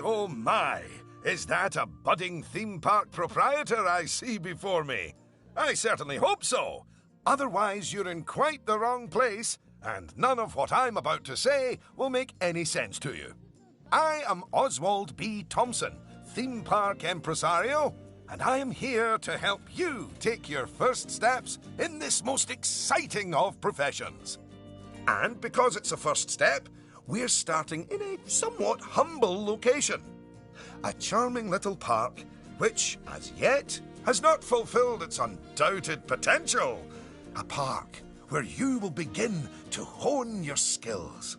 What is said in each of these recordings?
oh my! Is that a budding theme park proprietor I see before me? I certainly hope so. Otherwise, you're in quite the wrong place, and none of what I'm about to say will make any sense to you. I am Oswald B. Thompson, theme park impresario, and I am here to help you take your first steps in this most exciting of professions. And because it's a first step, we're starting in a somewhat humble location. A charming little park which, as yet, has not fulfilled its undoubted potential. A park where you will begin to hone your skills.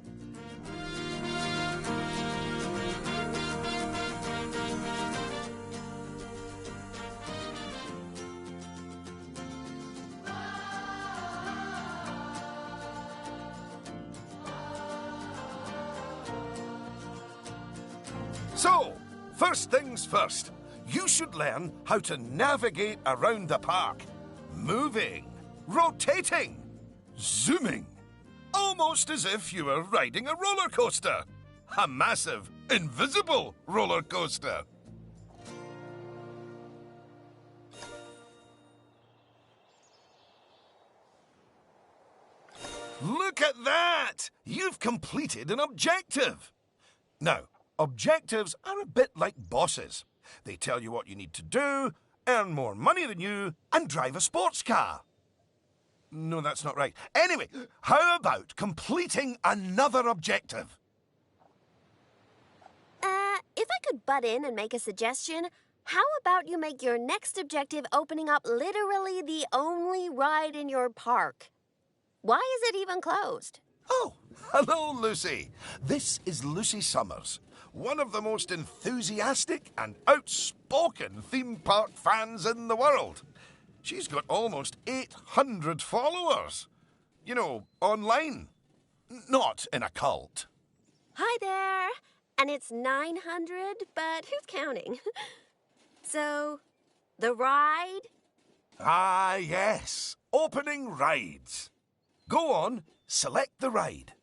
So, first things first, you should learn how to navigate around the park. Moving, rotating, zooming. Almost as if you were riding a roller coaster. A massive, invisible roller coaster. Look at that! You've completed an objective. Now, objectives are a bit like bosses. They tell you what you need to do, earn more money than you, and drive a sports car. No, that's not right. Anyway, how about completing another objective? If I could butt in and make a suggestion, how about you make your next objective opening up literally the only ride in your park? Why is it even closed? Oh, hello, Lucy. This is Lucy Summers, one of the most enthusiastic and outspoken theme park fans in the world. She's got almost 800 followers. You know, online. Not in a cult. Hi there. And it's 900, but who's counting? So, the ride? Ah, yes. Opening rides. Go on, select the ride.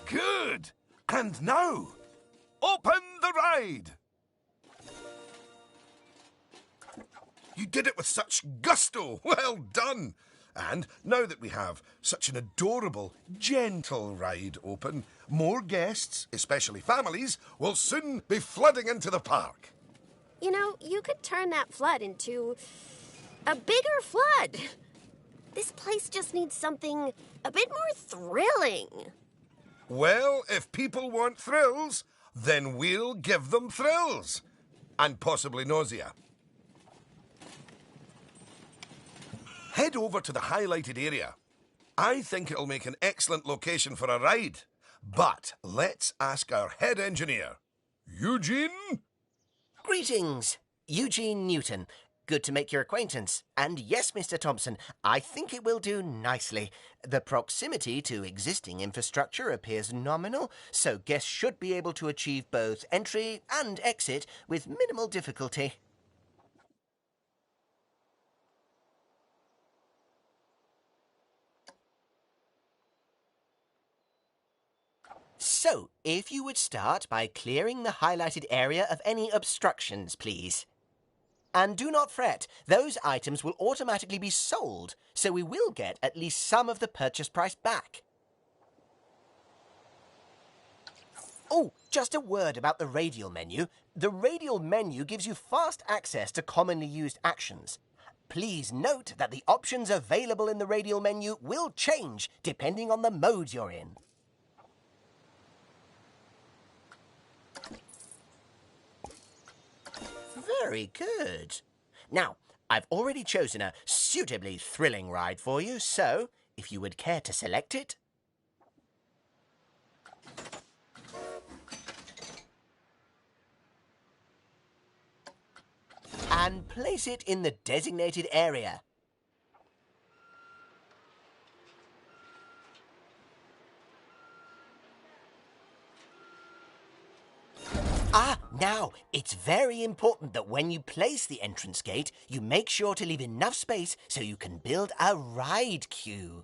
Good. And now, open the ride. You did it with such gusto. Well done. And now that we have such an adorable, gentle ride open, more guests, especially families, will soon be flooding into the park. You know, you could turn that flood into a bigger flood. This place just needs something a bit more thrilling. Well, if people want thrills, then we'll give them thrills. And possibly nausea. Head over to the highlighted area. I think it'll make an excellent location for a ride. But let's ask our head engineer. Eugene? Greetings, Eugene Newton. Good to make your acquaintance. And yes, Mr. Thompson, I think it will do nicely. The proximity to existing infrastructure appears nominal, so guests should be able to achieve both entry and exit with minimal difficulty. So, if you would start by clearing the highlighted area of any obstructions, please. And do not fret, those items will automatically be sold, so we will get at least some of the purchase price back. Oh, just a word about the radial menu. The radial menu gives you fast access to commonly used actions. Please note that the options available in the radial menu will change depending on the mode you're in. Very good. Now, I've already chosen a suitably thrilling ride for you, so if you would care to select it. And place it in the designated area. Now, it's very important that when you place the entrance gate, you make sure to leave enough space so you can build a ride queue.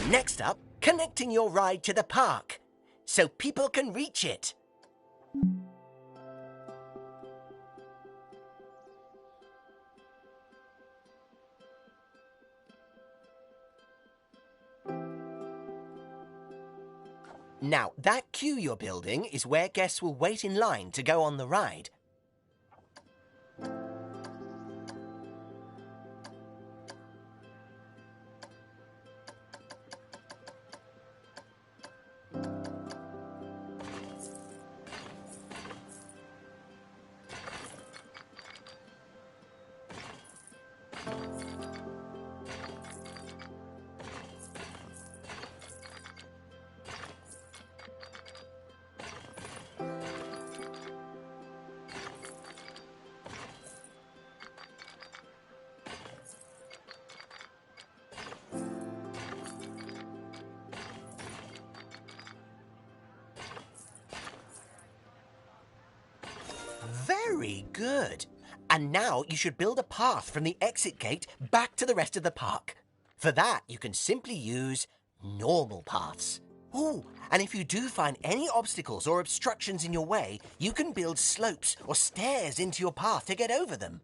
Next up, connecting your ride to the park, so people can reach it. Now, that queue you're building is where guests will wait in line to go on the ride. Very good. And now you should build a path from the exit gate back to the rest of the park. For that, you can simply use normal paths. Ooh, and if you do find any obstacles or obstructions in your way, you can build slopes or stairs into your path to get over them.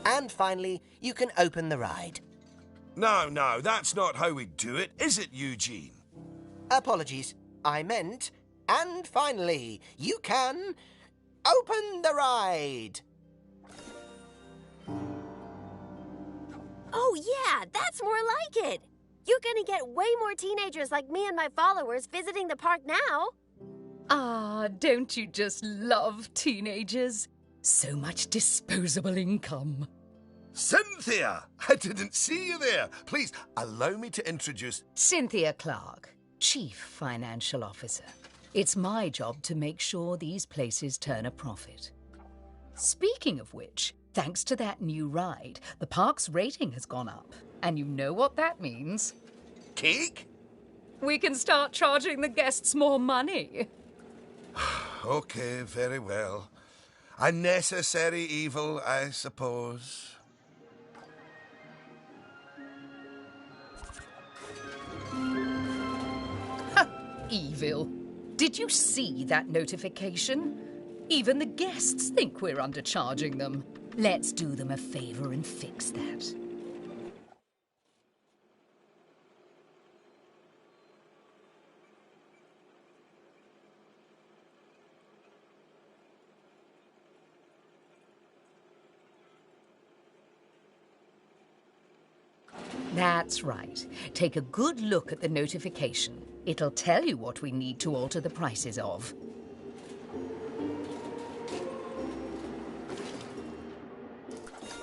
And finally, you can open the ride. No, that's not how we do it, is it, Eugene? Apologies, I meant, and finally, you can open the ride. Oh, yeah, that's more like it. You're gonna get way more teenagers like me and my followers visiting the park now. Ah, don't you just love teenagers? So much disposable income. Cynthia! I didn't see you there. Please, allow me to introduce... Cynthia Clark, Chief Financial Officer. It's my job to make sure these places turn a profit. Speaking of which, thanks to that new ride, the park's rating has gone up. And you know what that means? Cake? We can start charging the guests more money. Okay, very well. A necessary evil, I suppose. Evil. Did you see that notification? Even the guests think we're undercharging them. Let's do them a favor and fix that. That's right. Take a good look at the notification. It'll tell you what we need to alter the prices of.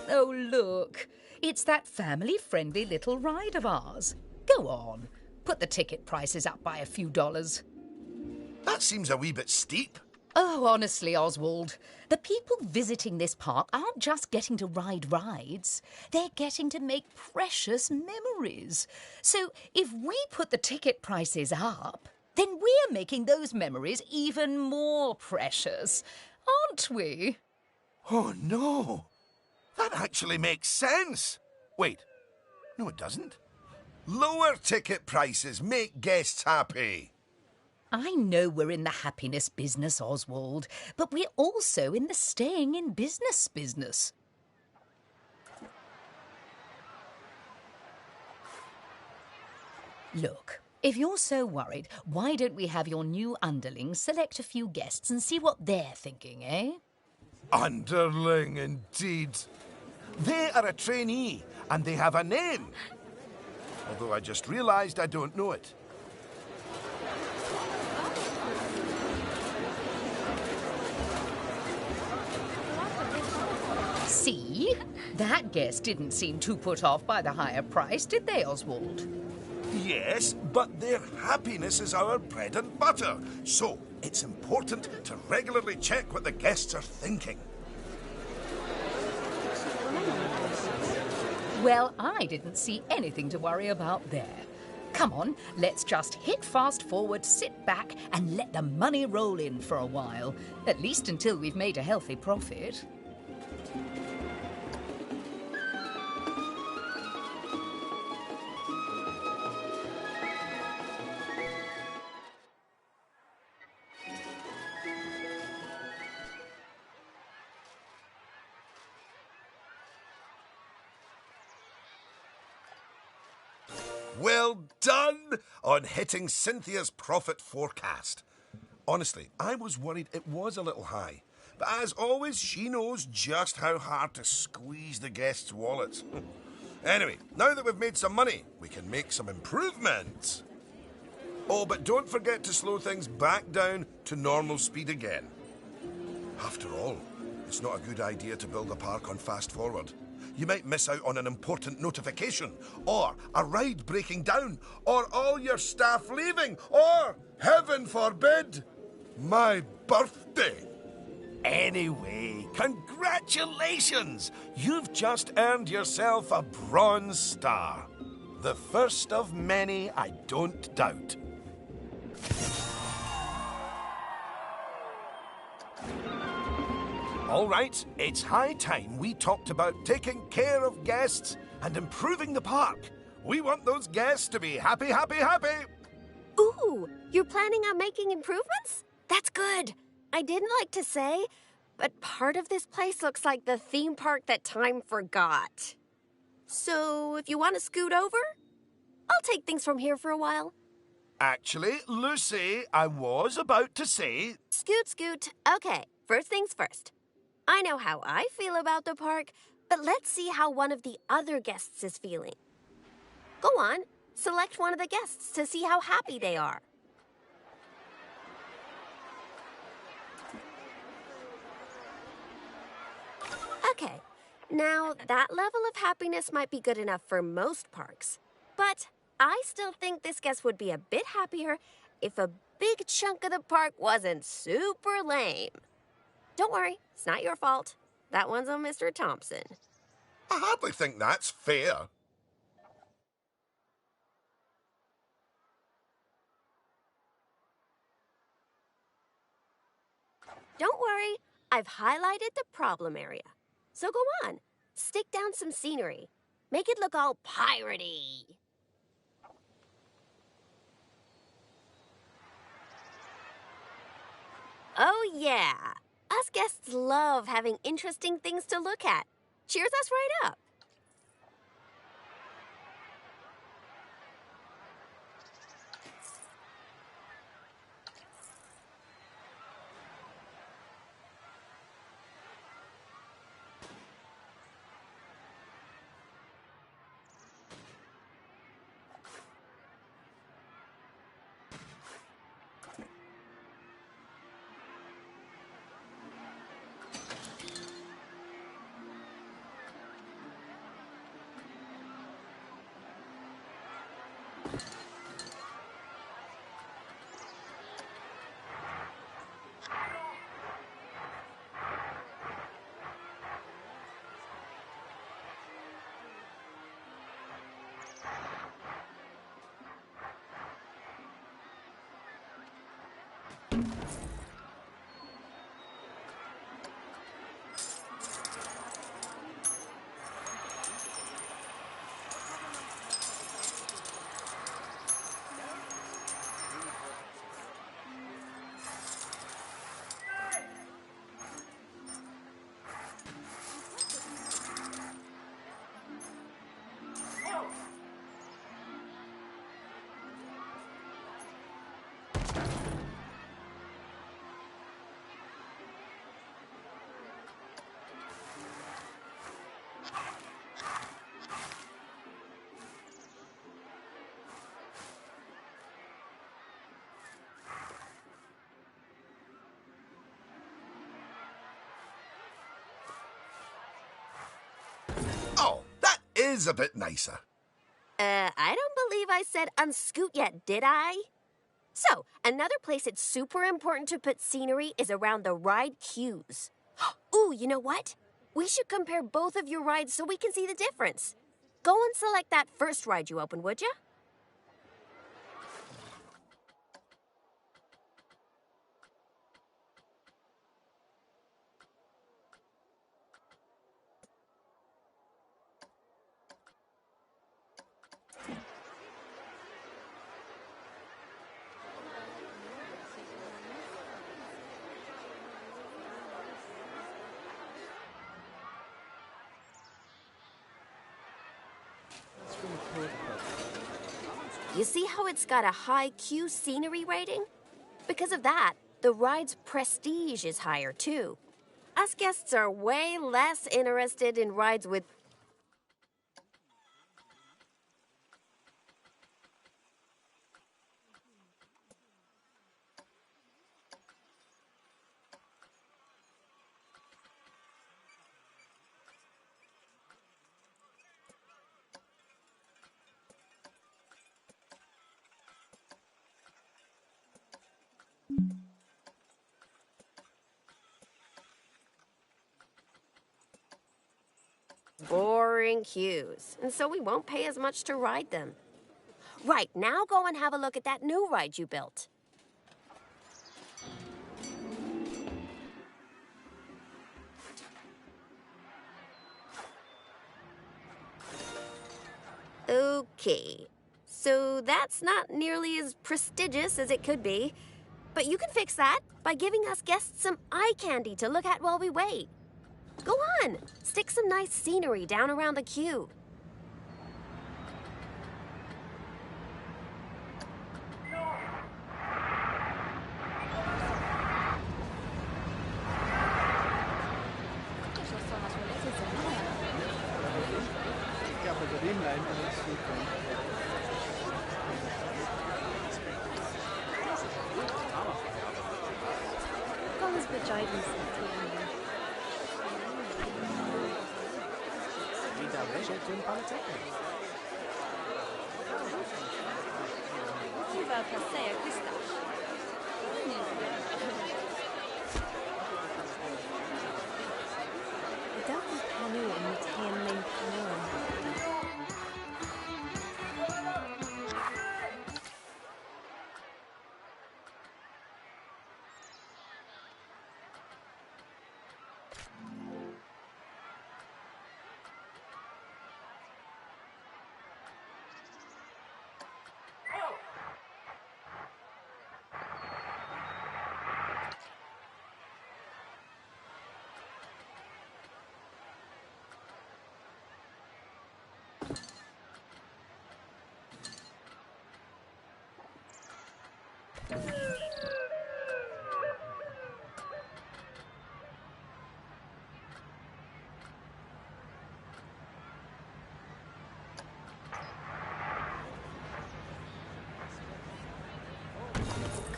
Oh, look. It's that family-friendly little ride of ours. Go on. Put the ticket prices up by a few dollars. That seems a wee bit steep. Oh, honestly, Oswald, the people visiting this park aren't just getting to ride rides. They're getting to make precious memories. So if we put the ticket prices up, then we're making those memories even more precious, aren't we? Oh, no. That actually makes sense. Wait. No, it doesn't. Lower ticket prices make guests happy. I know we're in the happiness business, Oswald, but we're also in the staying in business business. Look, if you're so worried, why don't we have your new underlings select a few guests and see what they're thinking, eh? Underling, indeed. They are a trainee, and they have a name. Although I just realised I don't know it. See? That guest didn't seem too put off by the higher price, did they, Oswald? Yes, but their happiness is our bread and butter. So, it's important to regularly check what the guests are thinking. Well, I didn't see anything to worry about there. Come on, let's just hit fast forward, sit back, and let the money roll in for a while. At least until we've made a healthy profit. Well done on hitting Cynthia's profit forecast. Honestly, I was worried it was a little high. But as always, she knows just how hard to squeeze the guests' wallets. Anyway, now that we've made some money, we can make some improvements. Oh, but don't forget to slow things back down to normal speed again. After all, it's not a good idea to build a park on fast forward. You might miss out on an important notification, or a ride breaking down, or all your staff leaving, or, heaven forbid, my birthday. Anyway, congratulations! You've just earned yourself a bronze star. The first of many, I don't doubt. All right, it's high time we talked about taking care of guests and improving the park. We want those guests to be happy, happy, happy. Ooh, you're planning on making improvements? That's good. I didn't like to say, but part of this place looks like the theme park that time forgot. So if you want to scoot over, I'll take things from here for a while. Actually, Lucy, I was about to say... Scoot, scoot. Okay, first things first. I know how I feel about the park, but let's see how one of the other guests is feeling. Go on, select one of the guests to see how happy they are. Okay, now that level of happiness might be good enough for most parks, but I still think this guest would be a bit happier if a big chunk of the park wasn't super lame. Don't worry, it's not your fault. That one's on Mr. Thompson. I hardly think that's fair. Don't worry, I've highlighted the problem area. So go on, stick down some scenery. Make it look all piratey. Oh yeah, us guests love having interesting things to look at. Cheers us right up. Oh, that is a bit nicer. I don't believe I said unscoot yet, did I? So, another place it's super important to put scenery is around the ride queues. Ooh, you know what? We should compare both of your rides so we can see the difference. Go and select that first ride you opened, would you? You see how it's got a high queue scenery rating? Because of that, the ride's prestige is higher too. Us guests are way less interested in rides with... boring queues, and so we won't pay as much to ride them. Right, now go and have a look at that new ride you built. Okay, so that's not nearly as prestigious as it could be, but you can fix that by giving us guests some eye candy to look at while we wait. Go on, stick some nice scenery down around the queue.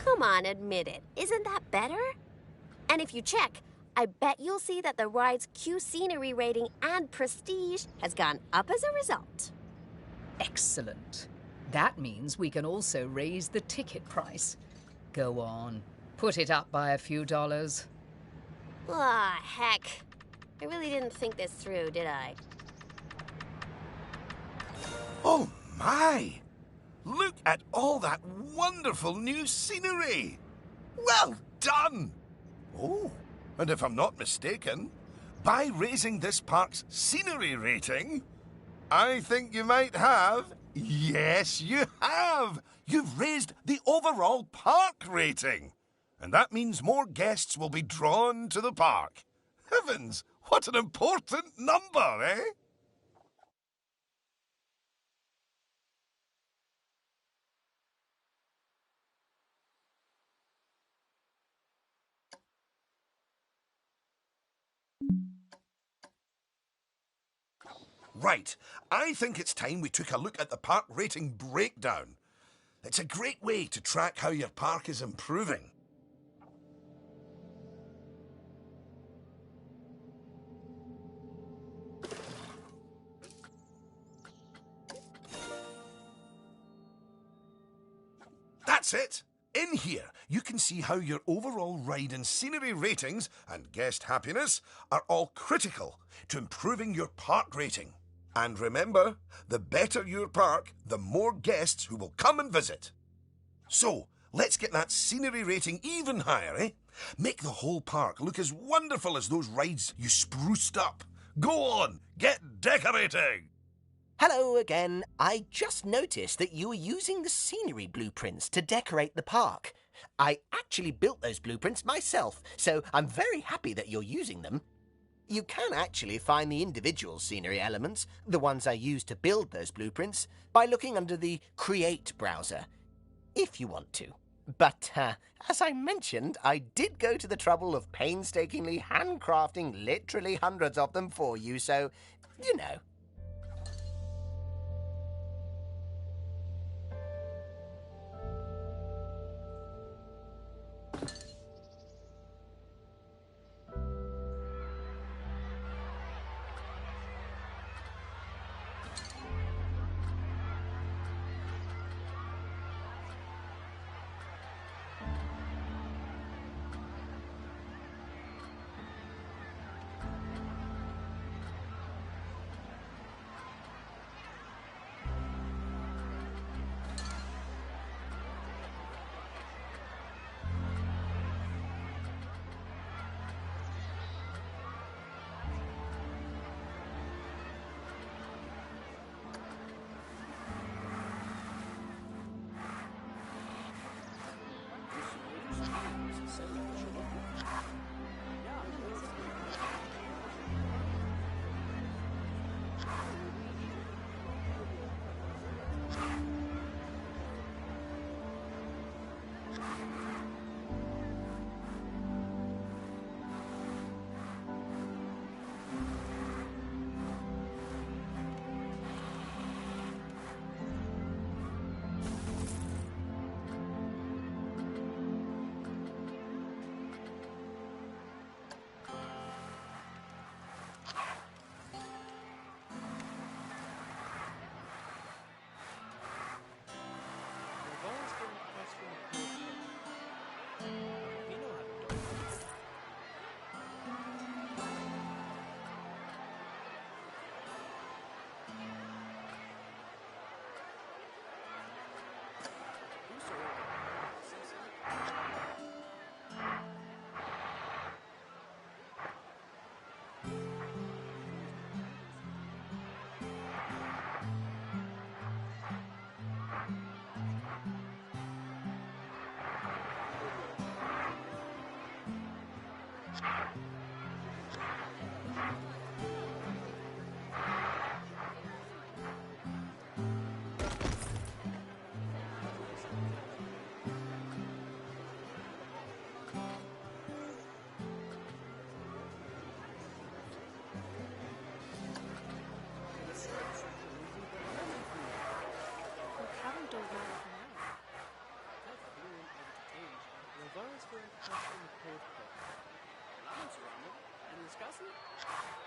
Come on, admit it. Isn't that better? And if you check, I bet you'll see that the ride's queue scenery rating and prestige has gone up as a result. Excellent. That means we can also raise the ticket price. Go on, put it up by a few dollars. Ah, heck. I really didn't think this through, did I? Oh, my! Look at all that wonderful new scenery! Well done! Oh, and if I'm not mistaken, by raising this park's scenery rating, I think you might have... Yes, you have! You've raised the overall park rating! And that means more guests will be drawn to the park. Heavens, what an important number, eh? Right, I think it's time we took a look at the park rating breakdown. It's a great way to track how your park is improving. That's it! In here, you can see how your overall ride and scenery ratings and guest happiness are all critical to improving your park rating. And remember, the better your park, the more guests who will come and visit. So, let's get that scenery rating even higher, eh? Make the whole park look as wonderful as those rides you spruced up. Go on, get decorating! Hello again. I just noticed that you were using the scenery blueprints to decorate the park. I actually built those blueprints myself, so I'm very happy that you're using them. You can actually find the individual scenery elements, the ones I used to build those blueprints, by looking under the Create browser, if you want to. But, as I mentioned, I did go to the trouble of painstakingly handcrafting literally hundreds of them for you, so, you know.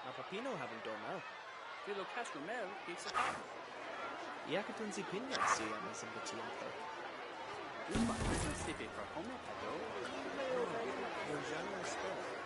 Ma Papino haven't done now. Filo Castramel keeps a hat. Yakatun Zipinha see him as a Batia. Uma isn't sleeping for home at all. Your general spell.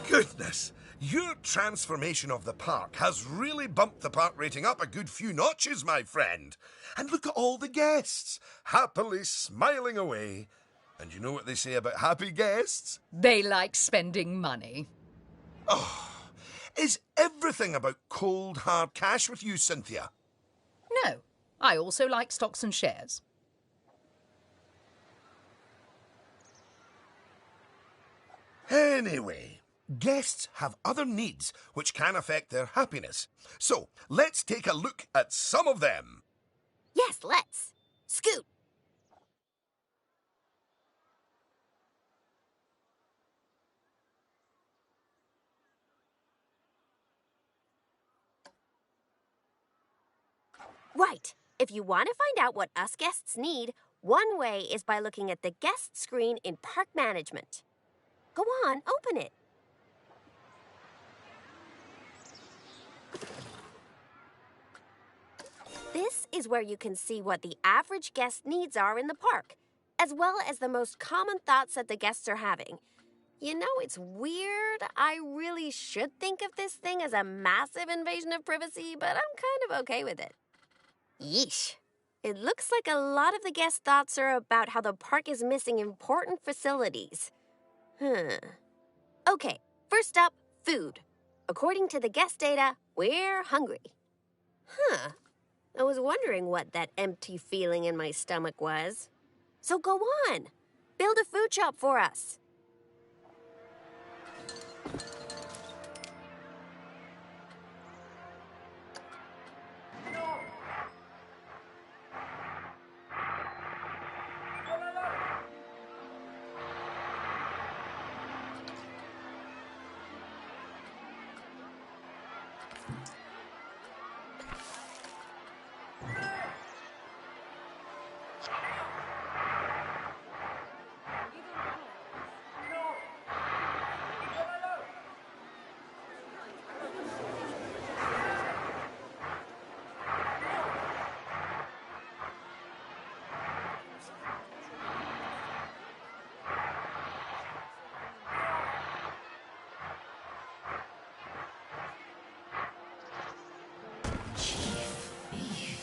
Goodness! Your transformation of the park has really bumped the park rating up a good few notches, my friend. And look at all the guests, happily smiling away. And you know what they say about happy guests? They like spending money. Is everything about cold, hard cash with you, Cynthia? No, I also like stocks and shares. Anyway, guests have other needs which can affect their happiness. So, let's take a look at some of them. Yes, let's. Scoot. Right. If you want to find out what us guests need, one way is by looking at the guest screen in Park Management. Go on, open it. This is where you can see what the average guest needs are in the park, as well as the most common thoughts that the guests are having. You know, it's weird. I really should think of this thing as a massive invasion of privacy, but I'm kind of okay with it. Yeesh. It looks like a lot of the guest thoughts are about how the park is missing important facilities. Okay, first up, food. According to the guest data, we're hungry. I was wondering what that empty feeling in my stomach was. So go on. Build a food shop for us.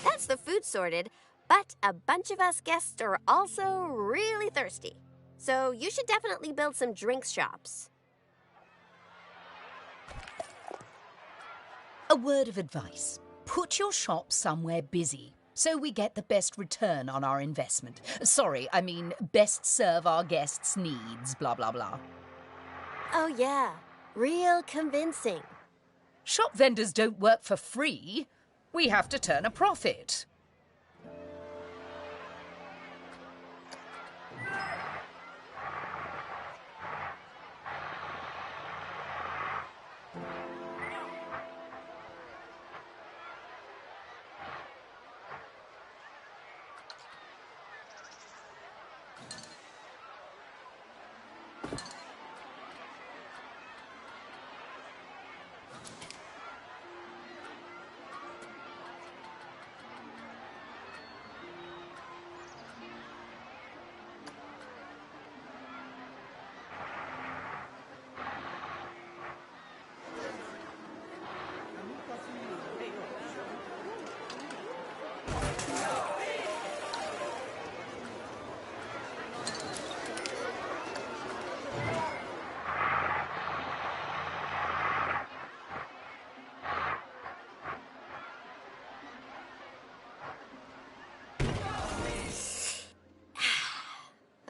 That's the food sorted, but a bunch of us guests are also really thirsty. So you should definitely build some drinks shops. A word of advice. Put your shop somewhere busy so we get the best return on our investment. Sorry, I mean best serve our guests' needs, blah, blah, blah. Oh yeah, real convincing. Shop vendors don't work for free. We have to turn a profit.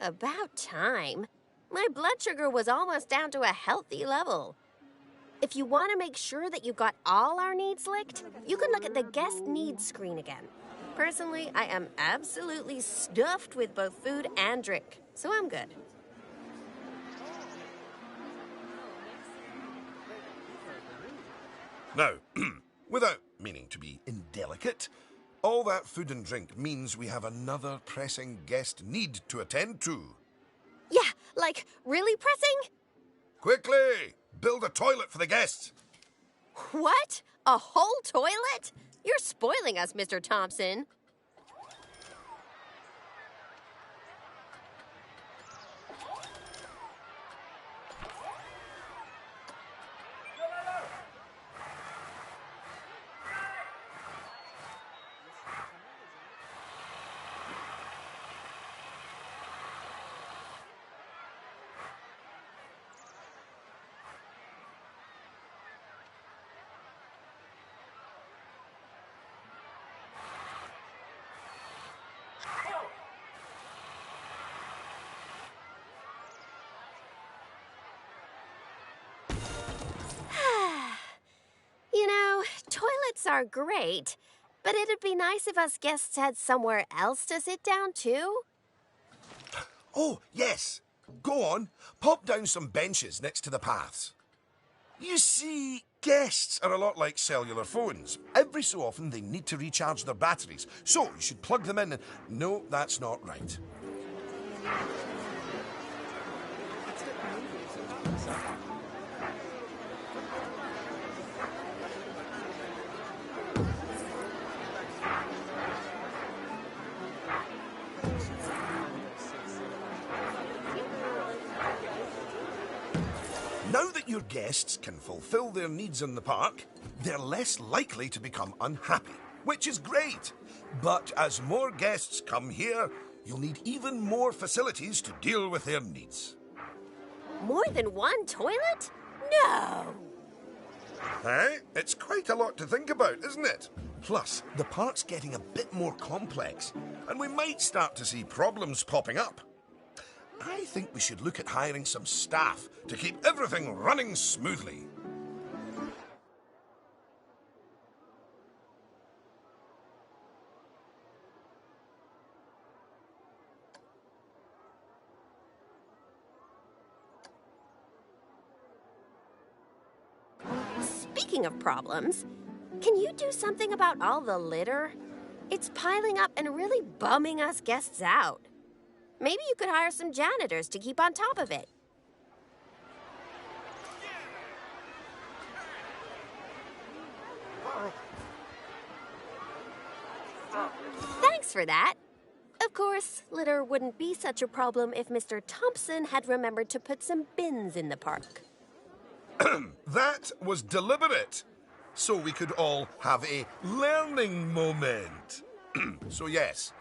About time. My blood sugar was almost down to a healthy level. If you want to make sure that you got all our needs licked, you can look at the guest needs screen again. Personally, I am absolutely stuffed with both food and drink, so I'm good. Now, without meaning to be indelicate, all that food and drink means we have another pressing guest need to attend to. Yeah, Like, really pressing? Quickly! Build a toilet for the guests. What? A whole toilet? You're spoiling us, Mr. Thompson. You know, toilets are great, but it'd be nice if us guests had somewhere else to sit down, too. Oh, yes. Go on. Pop down some benches next to the paths. You see, guests are a lot like cellular phones. Every so often they need to recharge their batteries, so you should plug them in and... No, that's not right. Now that your guests can fulfill their needs in the park, they're less likely to become unhappy, which is great. But as more guests come here, you'll need even more facilities to deal with their needs. More than one toilet? No! Eh? It's quite a lot to think about, isn't it? Plus, the park's getting a bit more complex, and we might start to see problems popping up. I think we should look at hiring some staff to keep everything running smoothly. Speaking of problems, can you do something about all the litter? It's piling up and really bumming us guests out. Maybe you could hire some janitors to keep on top of it. Thanks for that. Of course, litter wouldn't be such a problem if Mr. Thompson had remembered to put some bins in the park. That was deliberate, so we could all have a learning moment. So yes,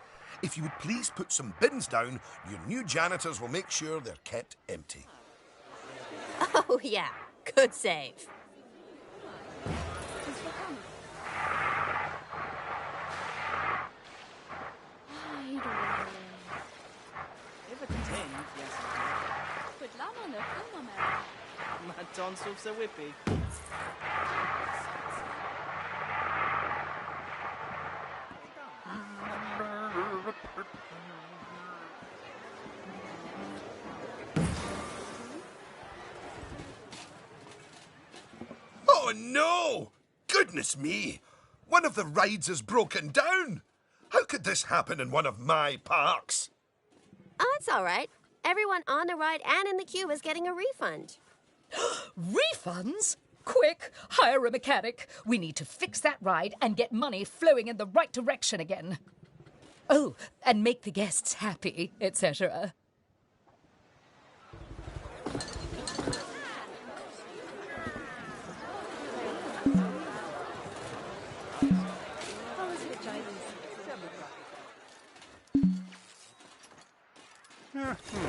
if you would please put some bins down, your new janitors will make sure they're kept empty. Oh, yeah. Good save. Don suufs a whippy. Oh no! Goodness me! One of the rides is broken down! How could this happen in one of my parks? Oh, it's all right. Everyone on the ride and in the queue is getting a refund. Refunds? Quick, hire a mechanic. We need to fix that ride and get money flowing in the right direction again. Oh, and make the guests happy, etc.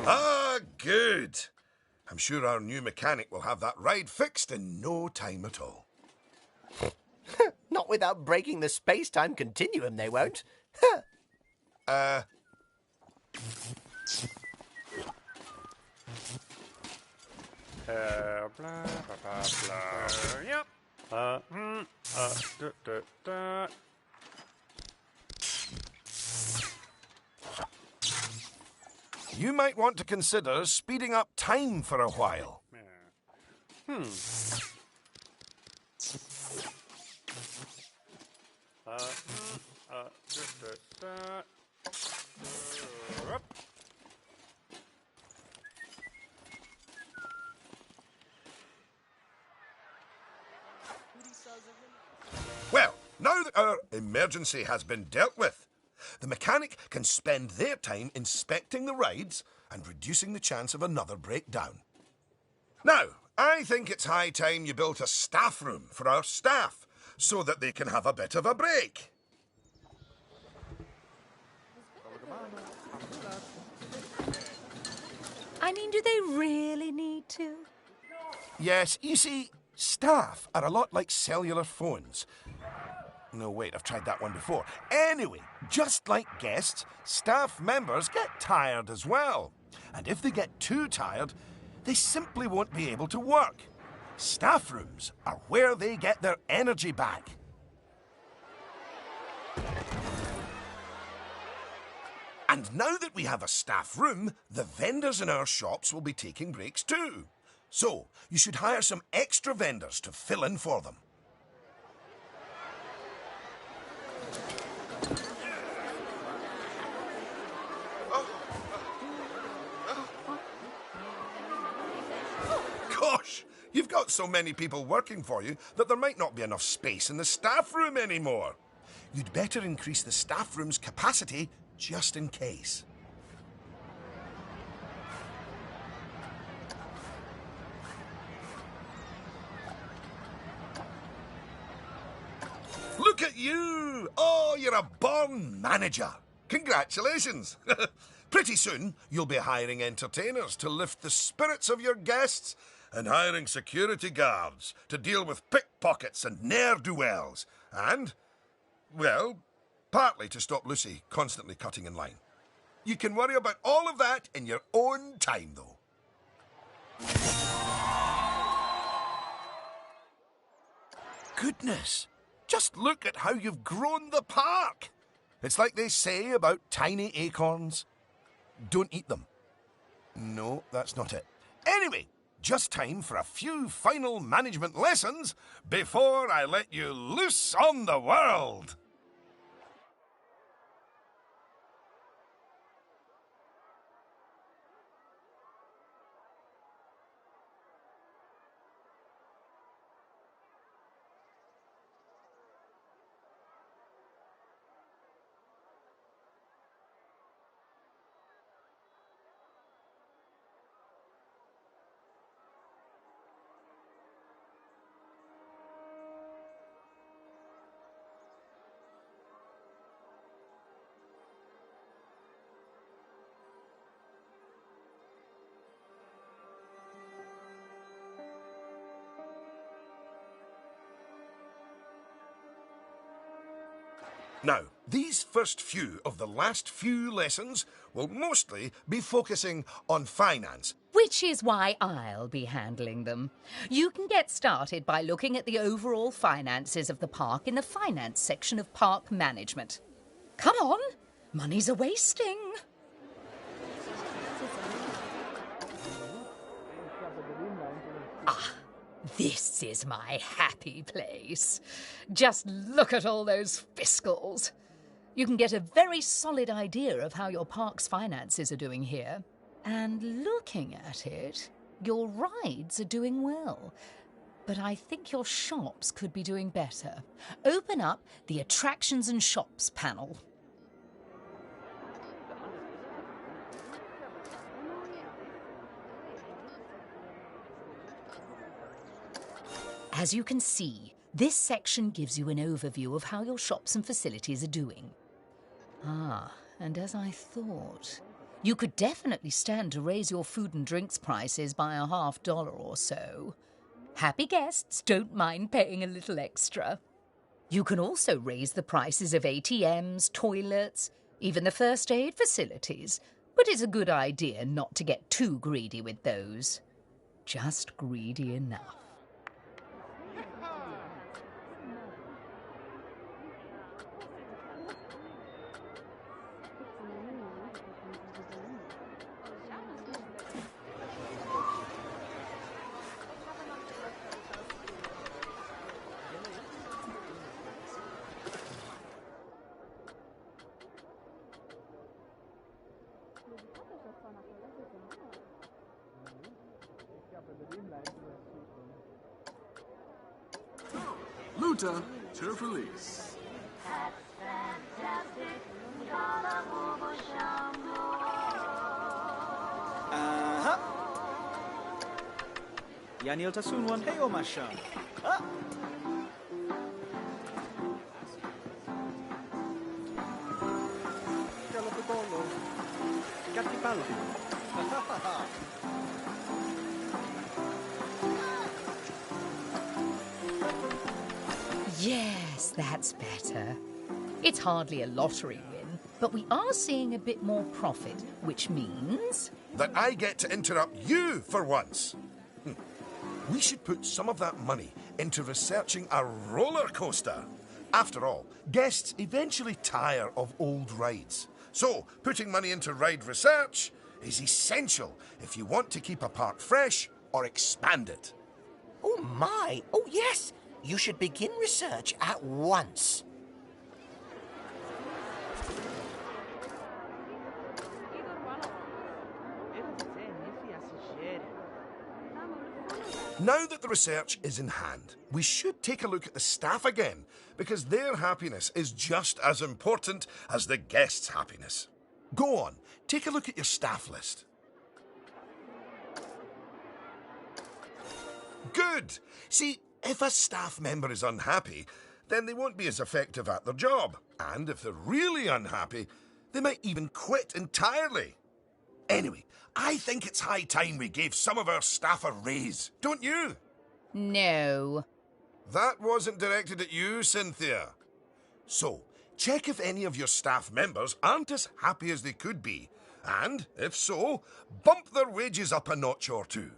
Ah, good. I'm sure our new mechanic will have that ride fixed in no time at all. Not without breaking the space-time continuum, they won't. Blah, blah, blah, blah. Yep. You might want to consider speeding up time for a while. emergency has been dealt with. The mechanic can spend their time inspecting the rides and reducing the chance of another breakdown. Now, I think it's high time you built a staff room for our staff so that they can have a bit of a break. I mean, do they really need to? Yes, you see, staff are a lot like cellular phones. No, wait, I've tried that one before. Anyway, just like guests, staff members get tired as well. And if they get too tired, they simply won't be able to work. Staff rooms are where they get their energy back. And now that we have a staff room, the vendors in our shops will be taking breaks too. So, you should hire some extra vendors to fill in for them. Gosh, you've got so many people working for you that there might not be enough space in the staff room anymore. You'd better increase the staff room's capacity just in case. Look at you! Oh, you're a born manager. Congratulations. Pretty soon, you'll be hiring entertainers to lift the spirits of your guests and hiring security guards to deal with pickpockets and ne'er-do-wells. And, well, partly to stop Lucy constantly cutting in line. You can worry about all of that in your own time, though. Goodness! Just look at how you've grown the park. It's like they say about tiny acorns. Don't eat them. No, that's not it. Anyway, just time for a few final management lessons before I let you loose on the world. Now, these first few of the last few lessons will mostly be focusing on finance. Which is why I'll be handling them. You can get started by looking at the overall finances of the park in the finance section of park management. Come on, money's a-wasting. Ah, this is my happy place. Just look at all those fiscals. You can get a very solid idea of how your park's finances are doing here. And looking at it, your rides are doing well. But I think your shops could be doing better. Open up the Attractions and Shops panel. As you can see, this section gives you an overview of how your shops and facilities are doing. Ah, and as I thought, you could definitely stand to raise your food and drinks prices by $50 or so. Happy guests don't mind paying a little extra. You can also raise the prices of ATMs, toilets, even the first aid facilities, but it's a good idea not to get too greedy with those. Just greedy enough. Luther to release. Yani iltasunwan heyo mashan. Ah! Galapagolo. Gatipaldi. Yes, that's better. It's hardly a lottery win, but we are seeing a bit more profit, which means... That I get to interrupt you for once. We should put some of that money into researching a roller coaster. After all, guests eventually tire of old rides. So, putting money into ride research is essential if you want to keep a park fresh or expand it. Oh, my. Oh, yes. You should begin research at once. Now that the research is in hand, we should take a look at the staff again, because their happiness is just as important as the guests' happiness. Go on, take a look at your staff list. Good! See, if a staff member is unhappy, then they won't be as effective at their job. And if they're really unhappy, they might even quit entirely. Anyway, I think it's high time we gave some of our staff a raise, don't you? No. That wasn't directed at you, Cynthia. So, check if any of your staff members aren't as happy as they could be. And, if so, bump their wages up a notch or two.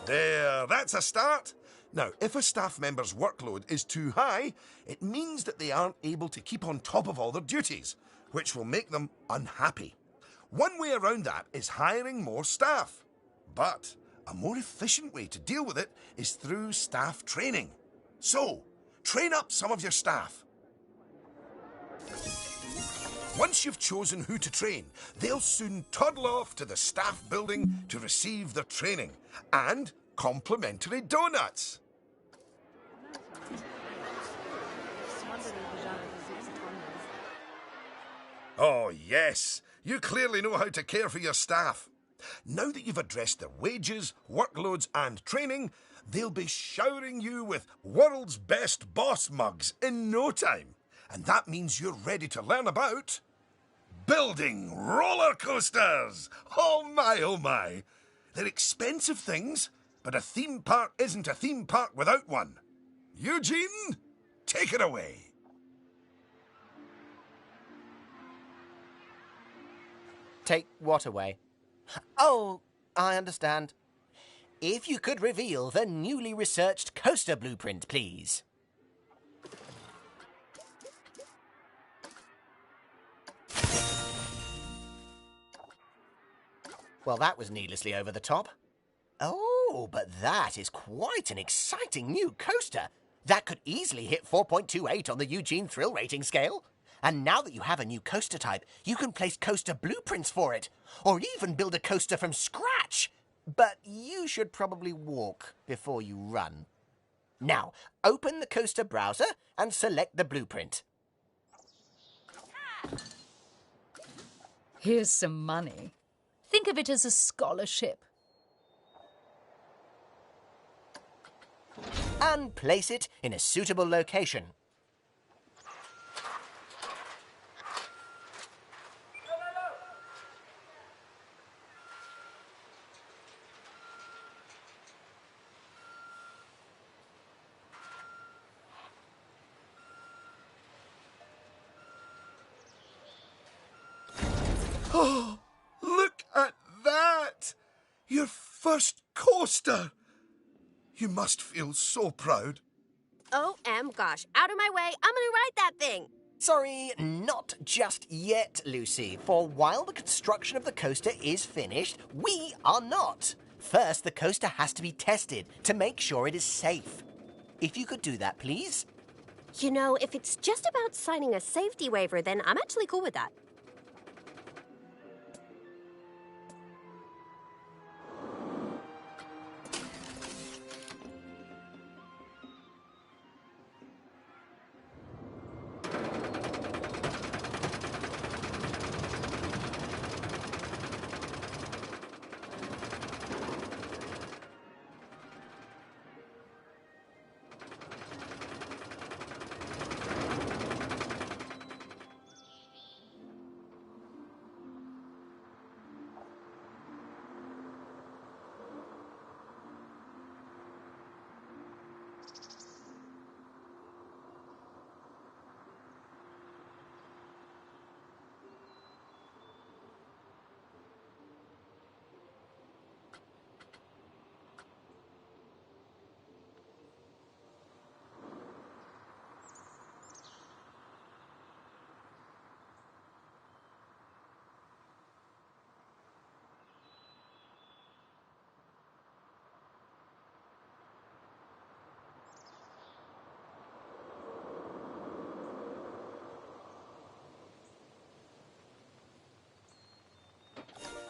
There, that's a start. Now, if a staff member's workload is too high, it means that they aren't able to keep on top of all their duties, which will make them unhappy. One way around that is hiring more staff. But a more efficient way to deal with it is through staff training. So, train up some of your staff. Once you've chosen who to train, they'll soon toddle off to the staff building to receive their training and complimentary donuts. Oh, yes. You clearly know how to care for your staff. Now that you've addressed their wages, workloads, and training, they'll be showering you with world's best boss mugs in no time. And that means you're ready to learn about building roller coasters. Oh my, oh my. They're expensive things, but a theme park isn't a theme park without one. Eugene, take it away. Take what away? Oh, I understand. If you could reveal the newly researched coaster blueprint, please. Well, that was needlessly over the top. Oh, but that is quite an exciting new coaster. That could easily hit 4.28 on the Eugene Thrill Rating scale. And now that you have a new coaster type, you can place coaster blueprints for it, or even build a coaster from scratch. But you should probably walk before you run. Now, open the coaster browser and select the blueprint. Here's some money. Think of it as a scholarship. And place it in a suitable location. Oh, look at that! Your first coaster! You must feel so proud. Gosh, out of my way, I'm gonna ride that thing. Sorry, not just yet, Lucy. For while the construction of the coaster is finished, we are not. First, the coaster has to be tested to make sure it is safe. If you could do that, please. You know, if it's just about signing a safety waiver, then I'm actually cool with that.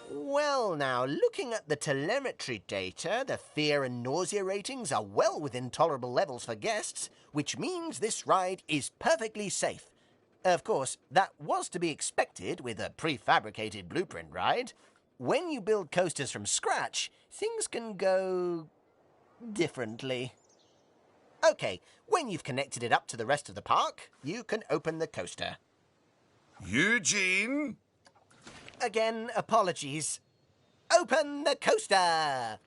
Well now, looking at the telemetry data, the fear and nausea ratings are well within tolerable levels for guests, which means this ride is perfectly safe. Of course, that was to be expected with a prefabricated blueprint ride. When you build coasters from scratch, things can go differently. Okay, when you've connected it up to the rest of the park, you can open the coaster. Eugene? Again, apologies. Open the coaster!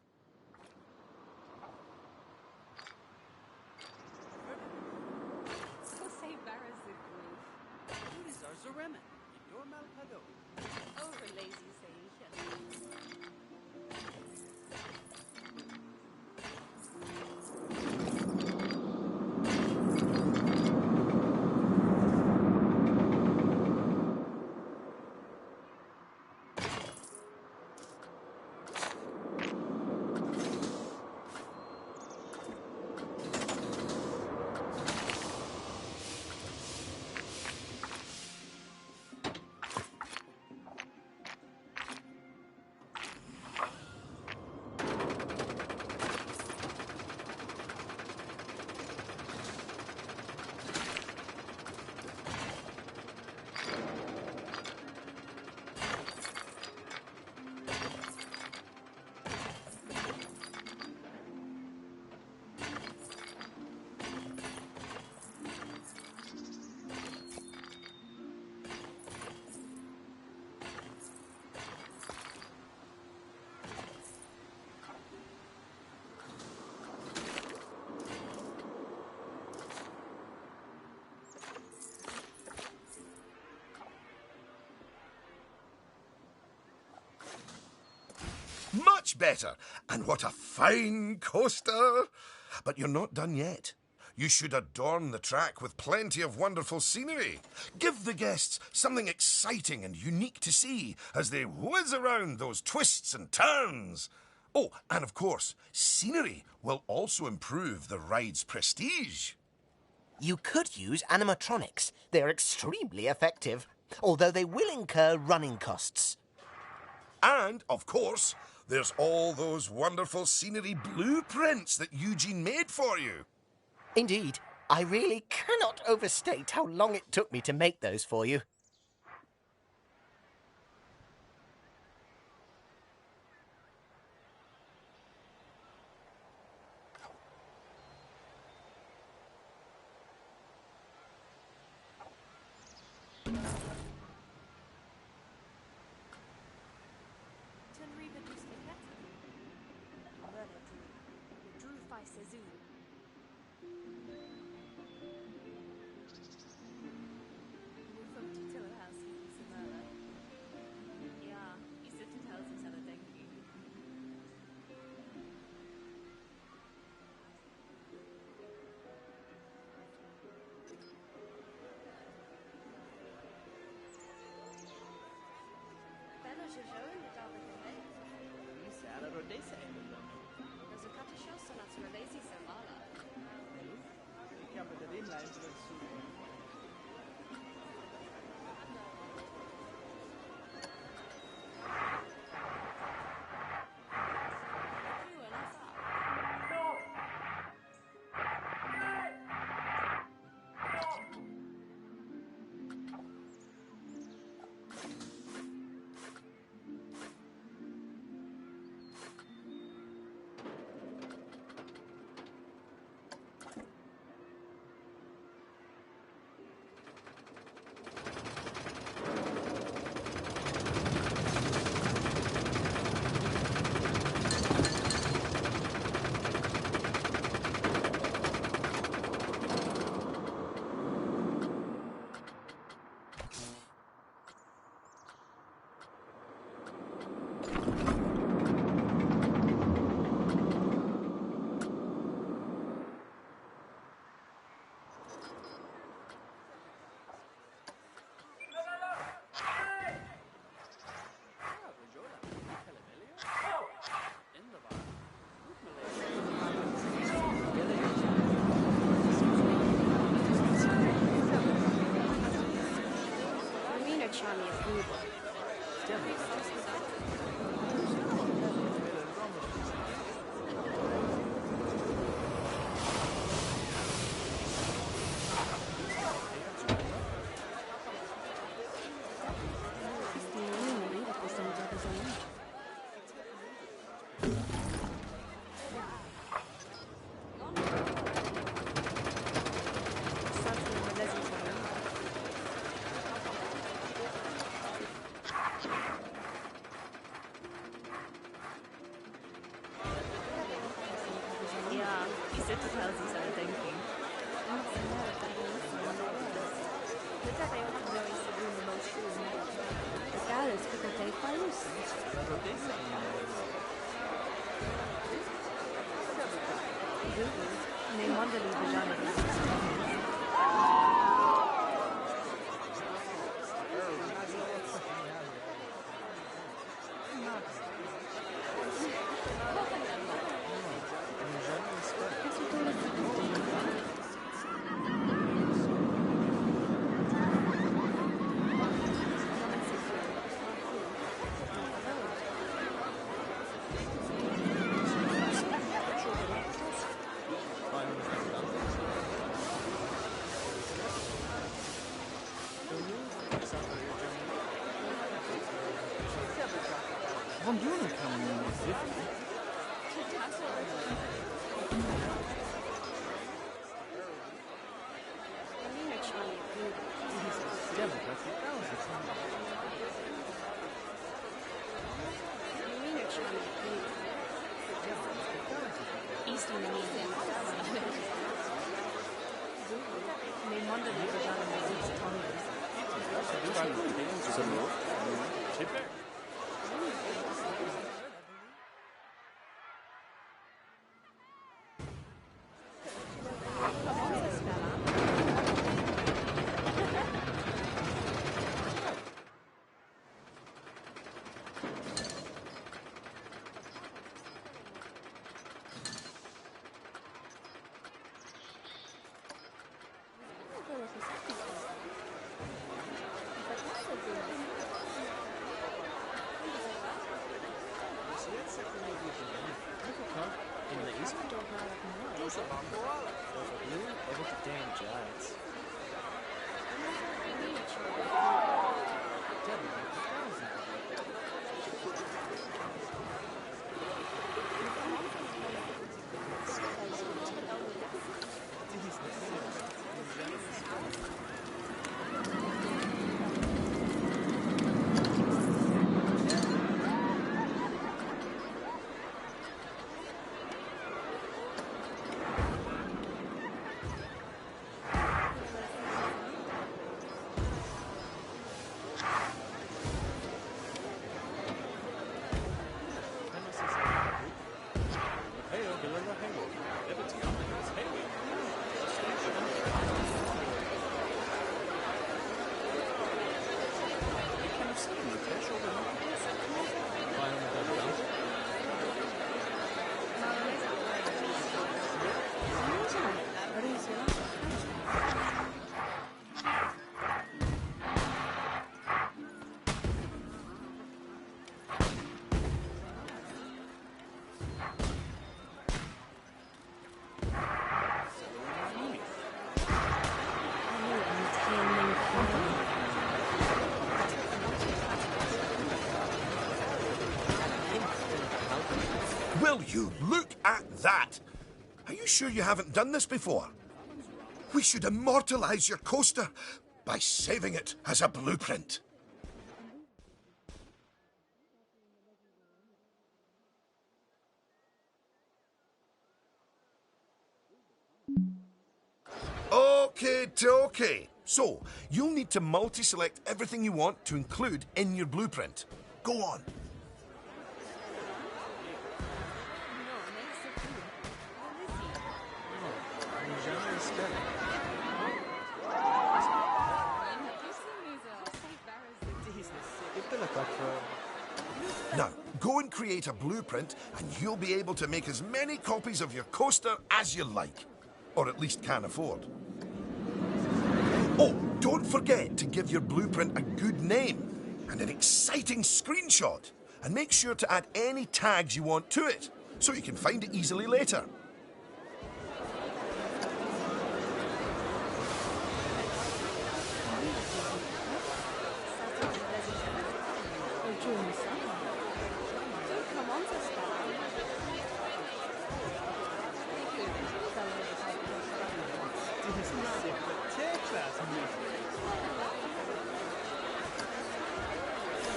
Much better. And what a fine coaster. But you're not done yet. You should adorn the track with plenty of wonderful scenery. Give the guests something exciting and unique to see as they whiz around those twists and turns. Oh, and of course, scenery will also improve the ride's prestige. You could use animatronics. They're extremely effective, although they will incur running costs. And, of course, there's all those wonderful scenery blueprints that Eugene made for you. Indeed, I really cannot overstate how long it took me to make those for you. chiama da dem Leim drin zu. Von Juni kann man nicht sitzen. Will you look at that? Are you sure you haven't done this before? We should immortalize your coaster by saving it as a blueprint. Okay, dokie. So, you'll need to multi-select everything you want to include in your blueprint. Go on. Now, go and create a blueprint and you'll be able to make as many copies of your coaster as you like. Or at least can afford. Oh, don't forget to give your blueprint a good name and an exciting screenshot. And make sure to add any tags you want to it, so you can find it easily later.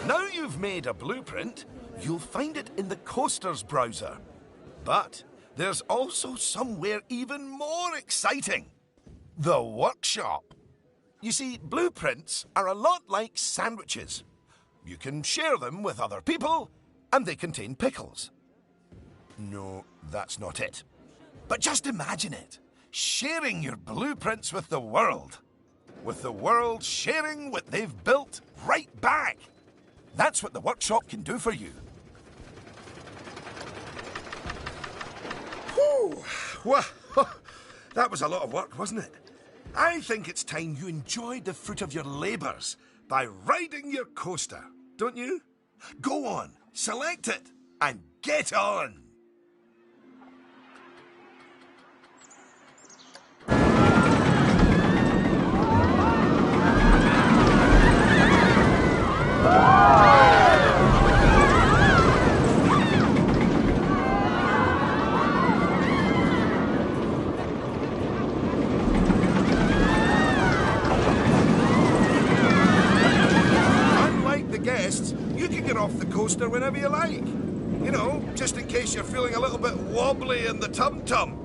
Now you've made a blueprint, you'll find it in the Coasters browser. But there's also somewhere even more exciting. The workshop. You see, blueprints are a lot like sandwiches. You can share them with other people, and they contain pickles. No, that's not it. But just imagine it. Sharing your blueprints with the world. With the world sharing what they've built right back. That's what the workshop can do for you. Whew. Well, that was a lot of work, wasn't it? I think it's time you enjoyed the fruit of your labours by riding your coaster, don't you? Go on, select it, and get on! You can get off the coaster whenever you like. You know, just in case you're feeling a little bit wobbly in the tum-tum.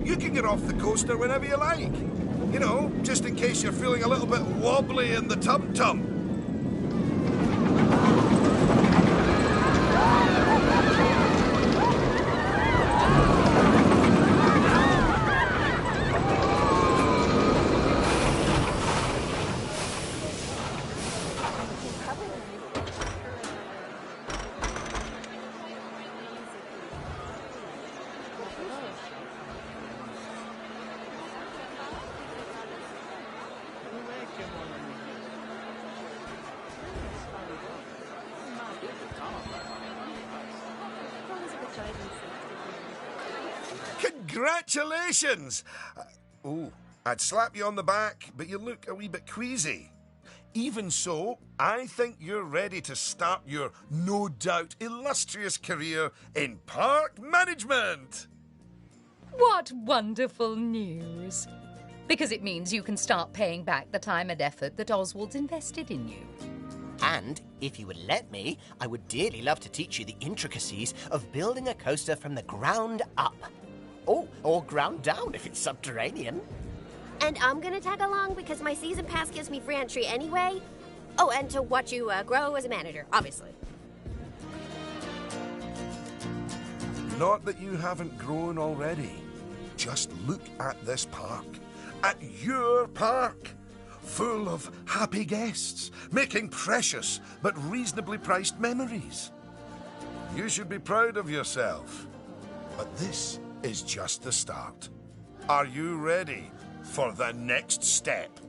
You can get off the coaster whenever you like. You know, just in case you're feeling a little bit wobbly in the tum-tum. Congratulations! I'd slap you on the back, but you look a wee bit queasy. Even so, I think you're ready to start your no doubt illustrious career in park management. What wonderful news. Because it means you can start paying back the time and effort that Oswald's invested in you. And, if you would let me, I would dearly love to teach you the intricacies of building a coaster from the ground up. Oh, or ground down if it's subterranean. And I'm gonna tag along because my season pass gives me free entry anyway. Oh, and to watch you grow as a manager, obviously. Not that you haven't grown already. Just look at this park. At your park. Full of happy guests, making precious but reasonably priced memories. You should be proud of yourself. But this is just the start. Are you ready for the next step?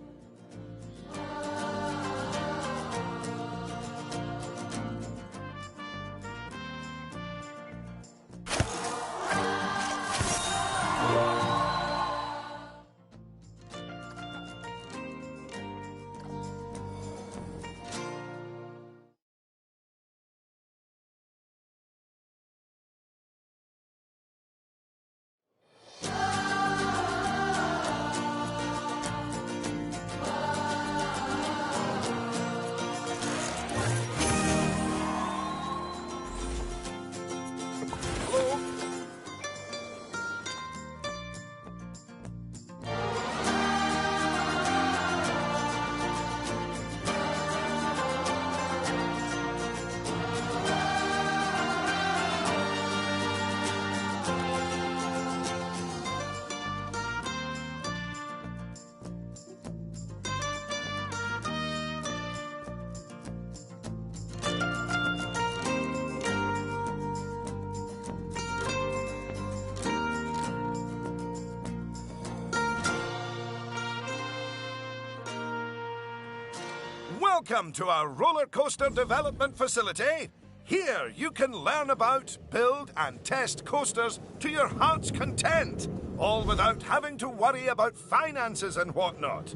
Welcome to our roller coaster development facility. Here you can learn about, build and test coasters to your heart's content, all without having to worry about finances and whatnot.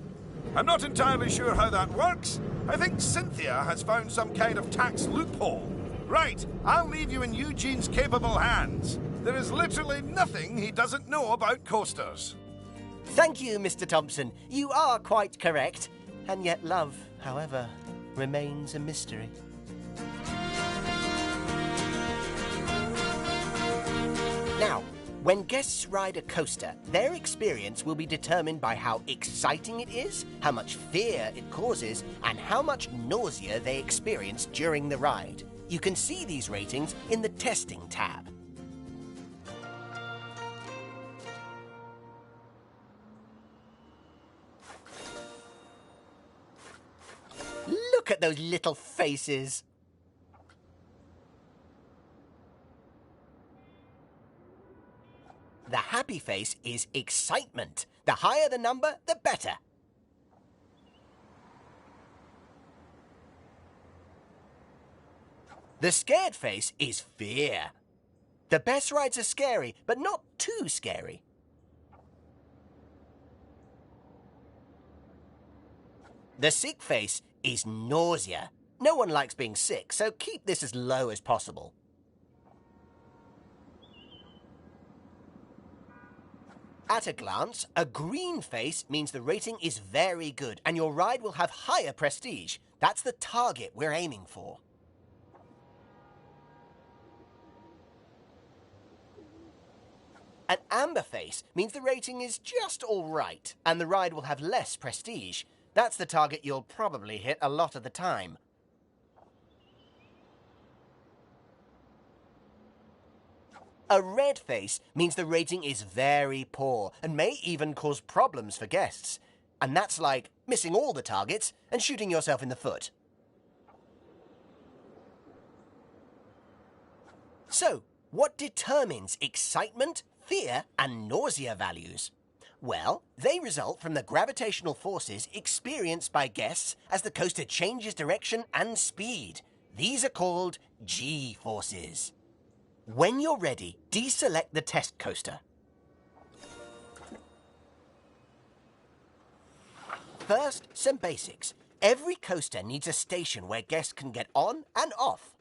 I'm not entirely sure how that works. I think Cynthia has found some kind of tax loophole. Right, I'll leave you in Eugene's capable hands. There is literally nothing he doesn't know about coasters. Thank you, Mr. Thompson. You are quite correct. And yet love, however, remains a mystery. Now, when guests ride a coaster, their experience will be determined by how exciting it is, how much fear it causes, and how much nausea they experience during the ride. You can see these ratings in the Testing tab. Look at those little faces. The happy face is excitement. The higher the number, the better. The scared face is fear. The best rides are scary, but not too scary. The sick face is nausea. No one likes being sick, so keep this as low as possible. At a glance, a green face means the rating is very good and your ride will have higher prestige. That's the target we're aiming for. An amber face means the rating is just all right and the ride will have less prestige. That's the target you'll probably hit a lot of the time. A red face means the rating is very poor and may even cause problems for guests. And that's like missing all the targets and shooting yourself in the foot. So, what determines excitement, fear, and nausea values? Well, they result from the gravitational forces experienced by guests as the coaster changes direction and speed. These are called G-forces. When you're ready, deselect the test coaster. First, some basics. Every coaster needs a station where guests can get on and off.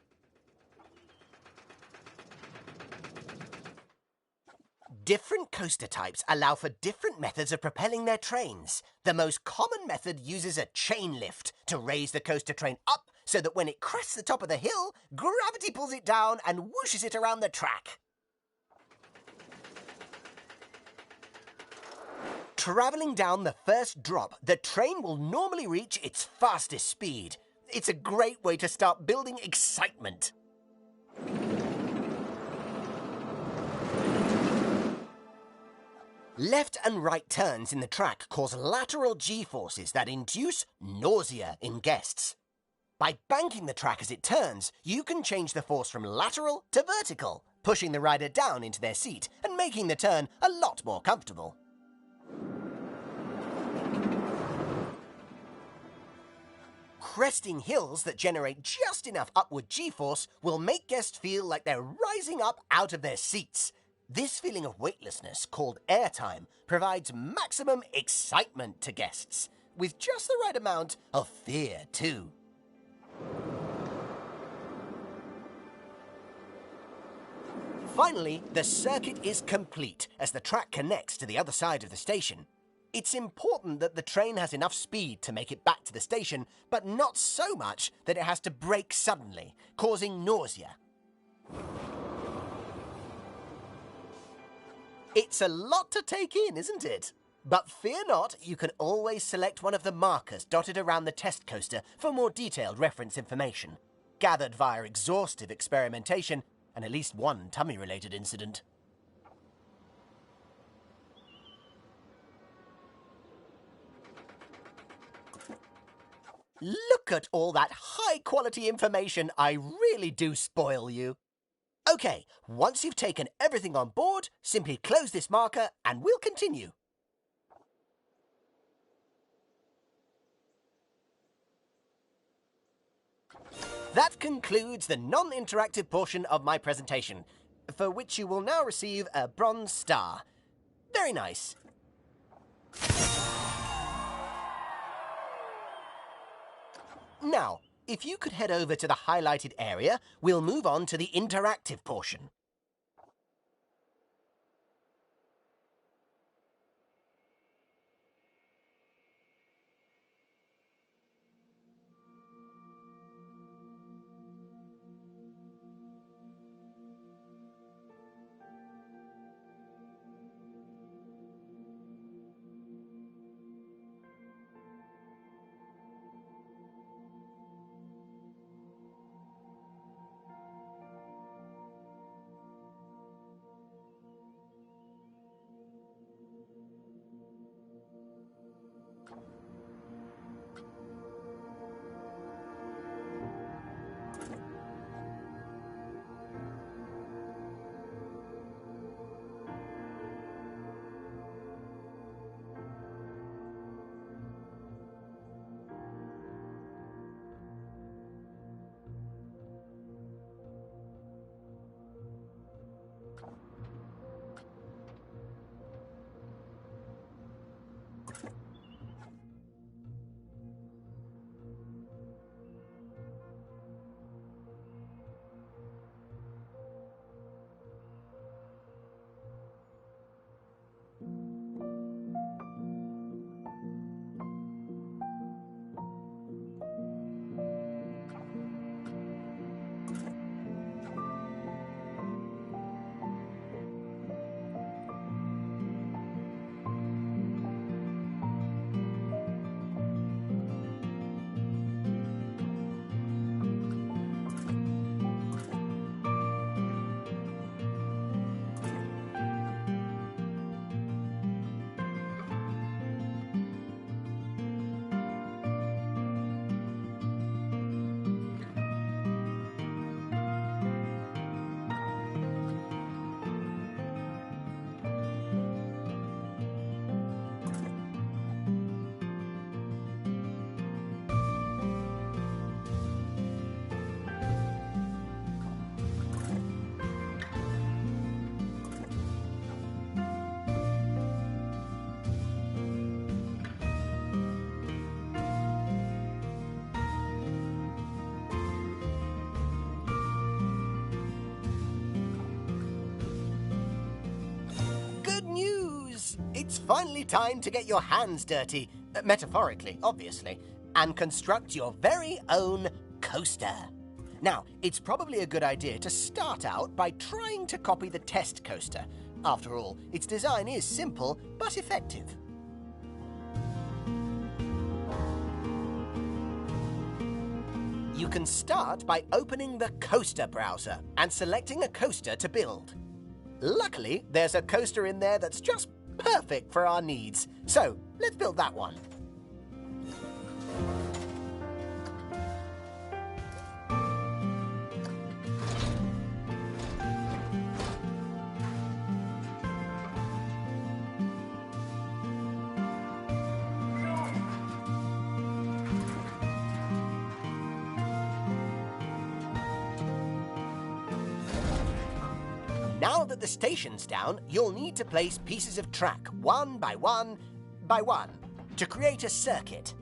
Different coaster types allow for different methods of propelling their trains. The most common method uses a chain lift to raise the coaster train up so that when it crests the top of the hill, gravity pulls it down and whooshes it around the track. Travelling down the first drop, the train will normally reach its fastest speed. It's a great way to start building excitement. Left and right turns in the track cause lateral G-forces that induce nausea in guests. By banking the track as it turns, you can change the force from lateral to vertical, pushing the rider down into their seat and making the turn a lot more comfortable. Cresting hills that generate just enough upward G-force will make guests feel like they're rising up out of their seats. This feeling of weightlessness, called airtime, provides maximum excitement to guests, with just the right amount of fear, too. Finally, the circuit is complete as the track connects to the other side of the station. It's important that the train has enough speed to make it back to the station, but not so much that it has to brake suddenly, causing nausea. It's a lot to take in, isn't it? But fear not, you can always select one of the markers dotted around the test coaster for more detailed reference information, gathered via exhaustive experimentation and at least one tummy-related incident. Look at all that high-quality information. I really do spoil you. Okay, once you've taken everything on board, simply close this marker and we'll continue. That concludes the non-interactive portion of my presentation, for which you will now receive a bronze star. Very nice. Now, if you could head over to the highlighted area, we'll move on to the interactive portion. finally time to get your hands dirty, metaphorically, obviously, and construct your very own coaster. Now, it's probably a good idea to start out by trying to copy the test coaster. After all, its design is simple but effective. You can start by opening the coaster browser and selecting a coaster to build. Luckily, there's a coaster in there that's just perfect for our needs. So, let's build that one. Now that the station's down, you'll need to place pieces of track one by one by one to create a circuit.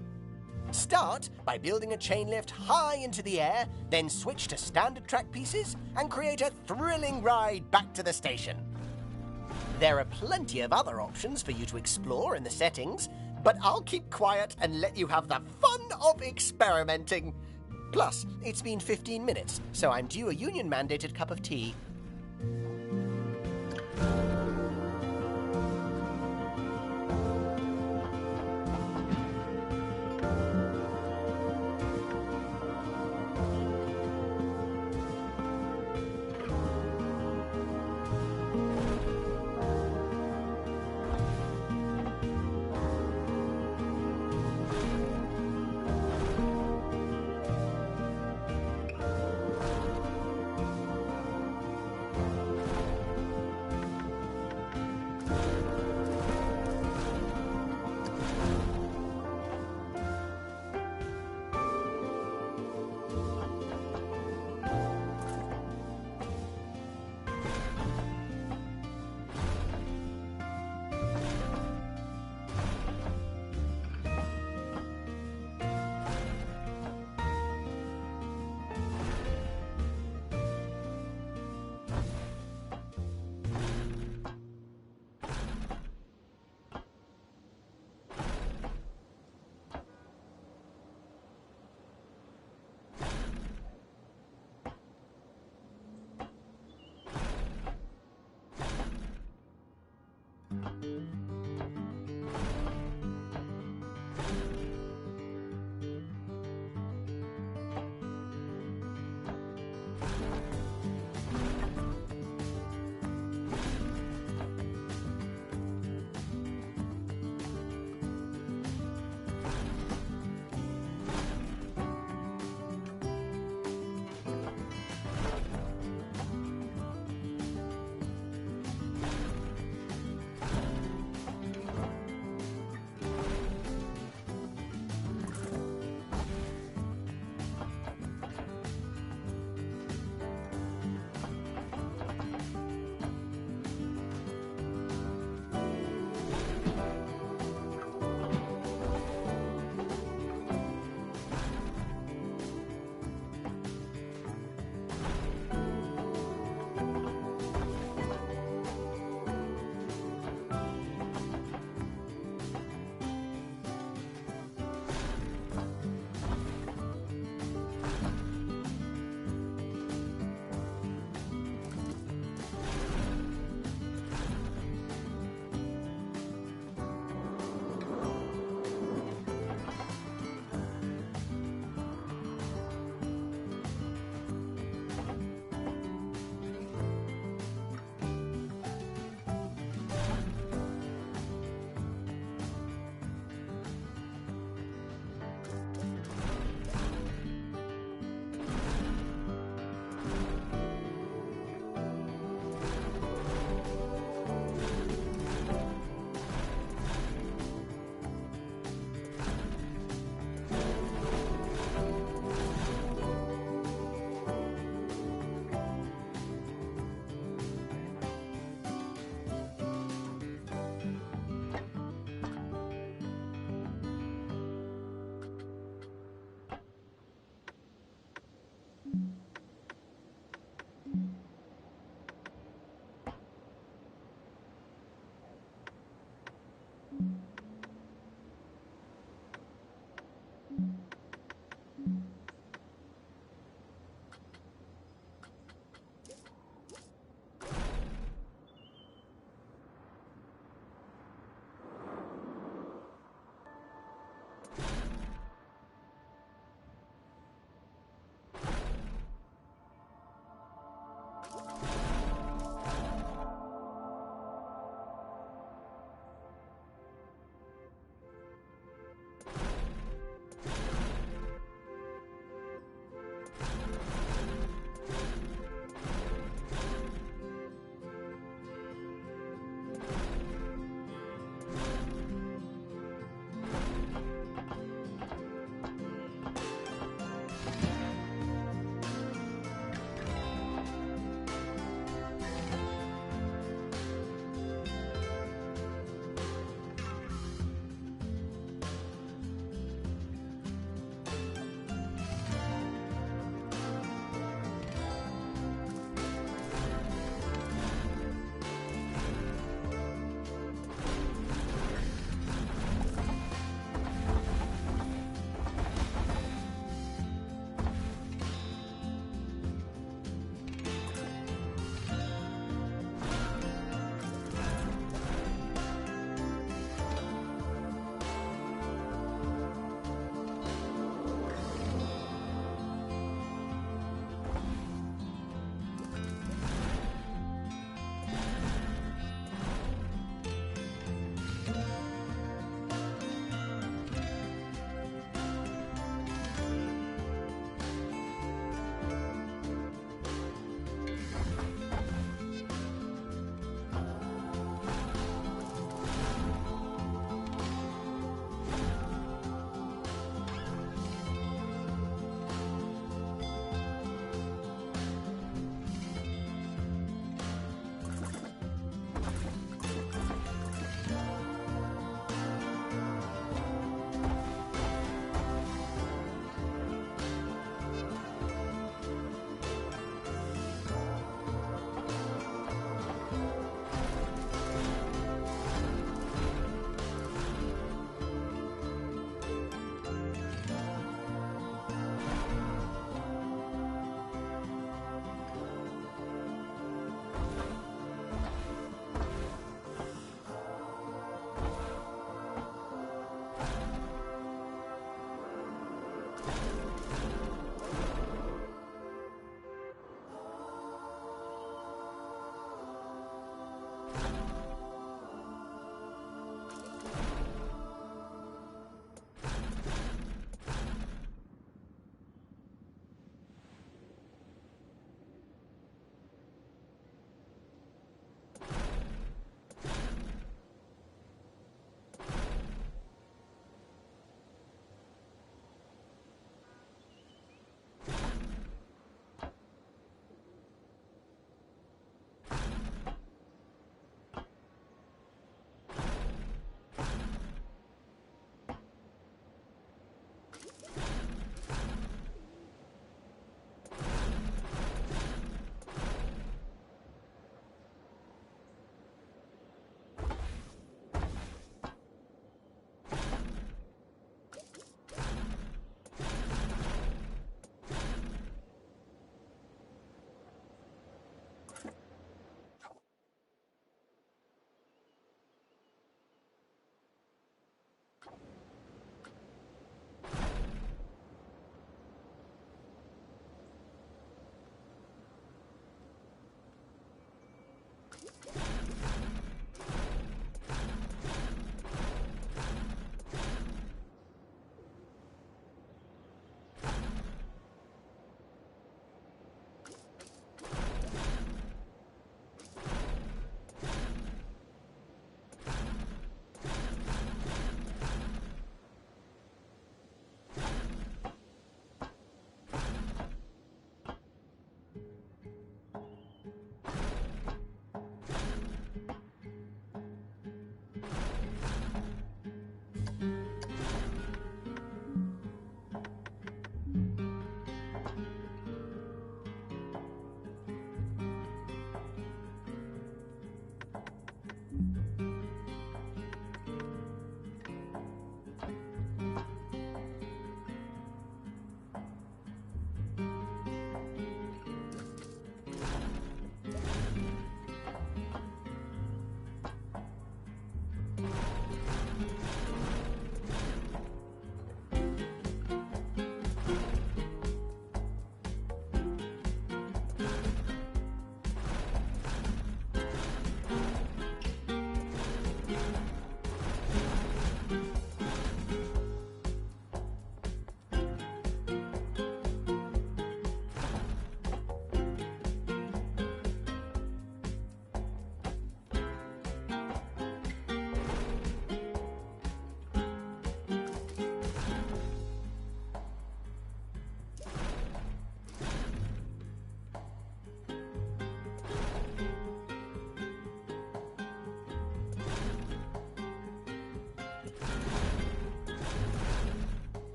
Start by building a chain lift high into the air, then switch to standard track pieces and create a thrilling ride back to the station. There are plenty of other options for you to explore in the settings, but I'll keep quiet and let you have the fun of experimenting. Plus, it's been 15 minutes, so I'm due a union-mandated cup of tea.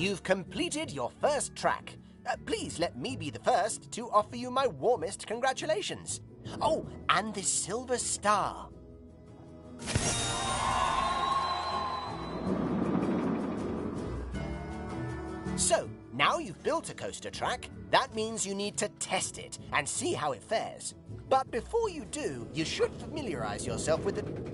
You've completed your first track. Please let me be the first to offer you my warmest congratulations. Oh, and this silver star. So, now you've built a coaster track, that means you need to test it and see how it fares. But before you do, you should familiarize yourself with the...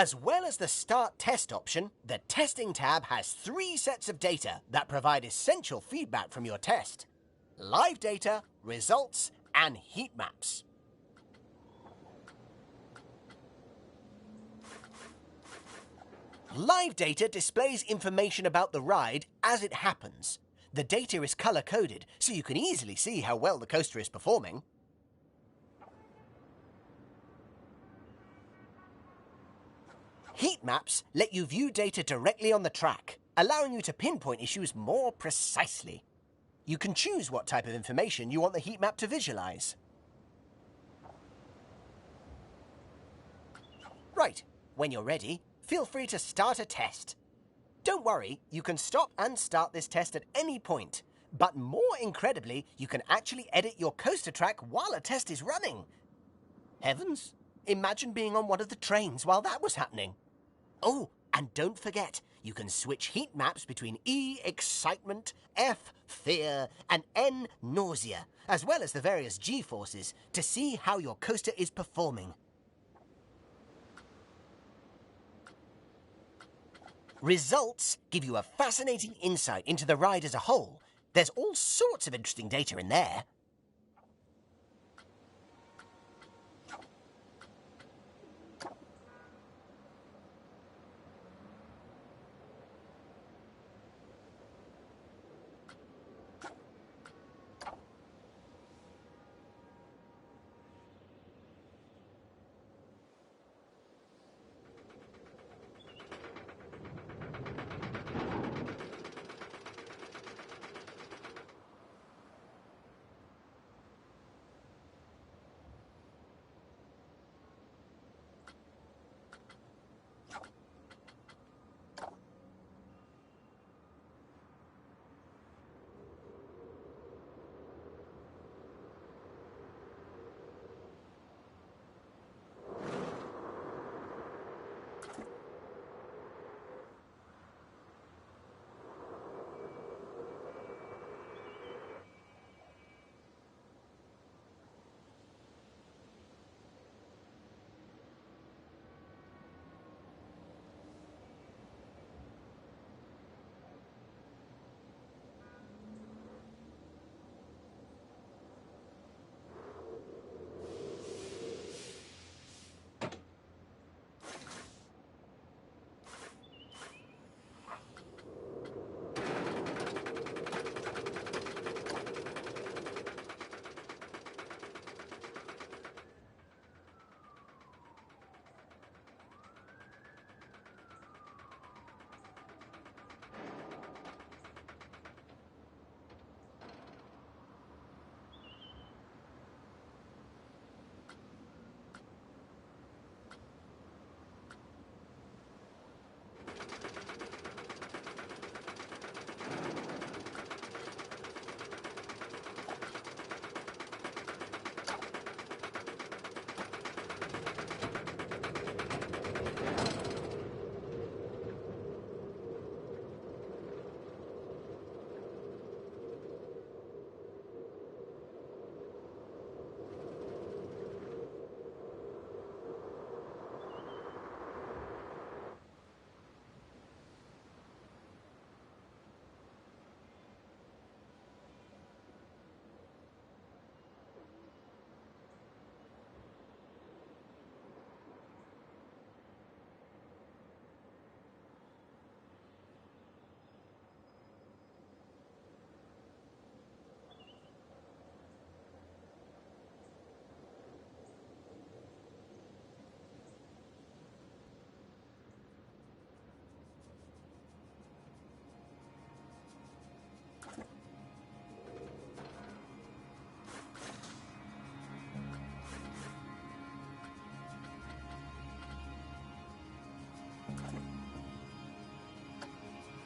As well as the Start Test option, the Testing tab has 3 sets of data that provide essential feedback from your test: live data, results, and heat maps. Live data displays information about the ride as it happens. The data is color-coded, so you can easily see how well the coaster is performing. Heat maps let you view data directly on the track, allowing you to pinpoint issues more precisely. You can choose what type of information you want the heat map to visualize. Right, when you're ready, feel free to start a test. Don't worry, you can stop and start this test at any point. But more incredibly, you can actually edit your coaster track while a test is running. Heavens, imagine being on one of the trains while that was happening. Oh, and don't forget, you can switch heat maps between E, excitement, F, fear, and N, nausea, as well as the various G forces, to see how your coaster is performing. Results give you a fascinating insight into the ride as a whole. There's all sorts of interesting data in there.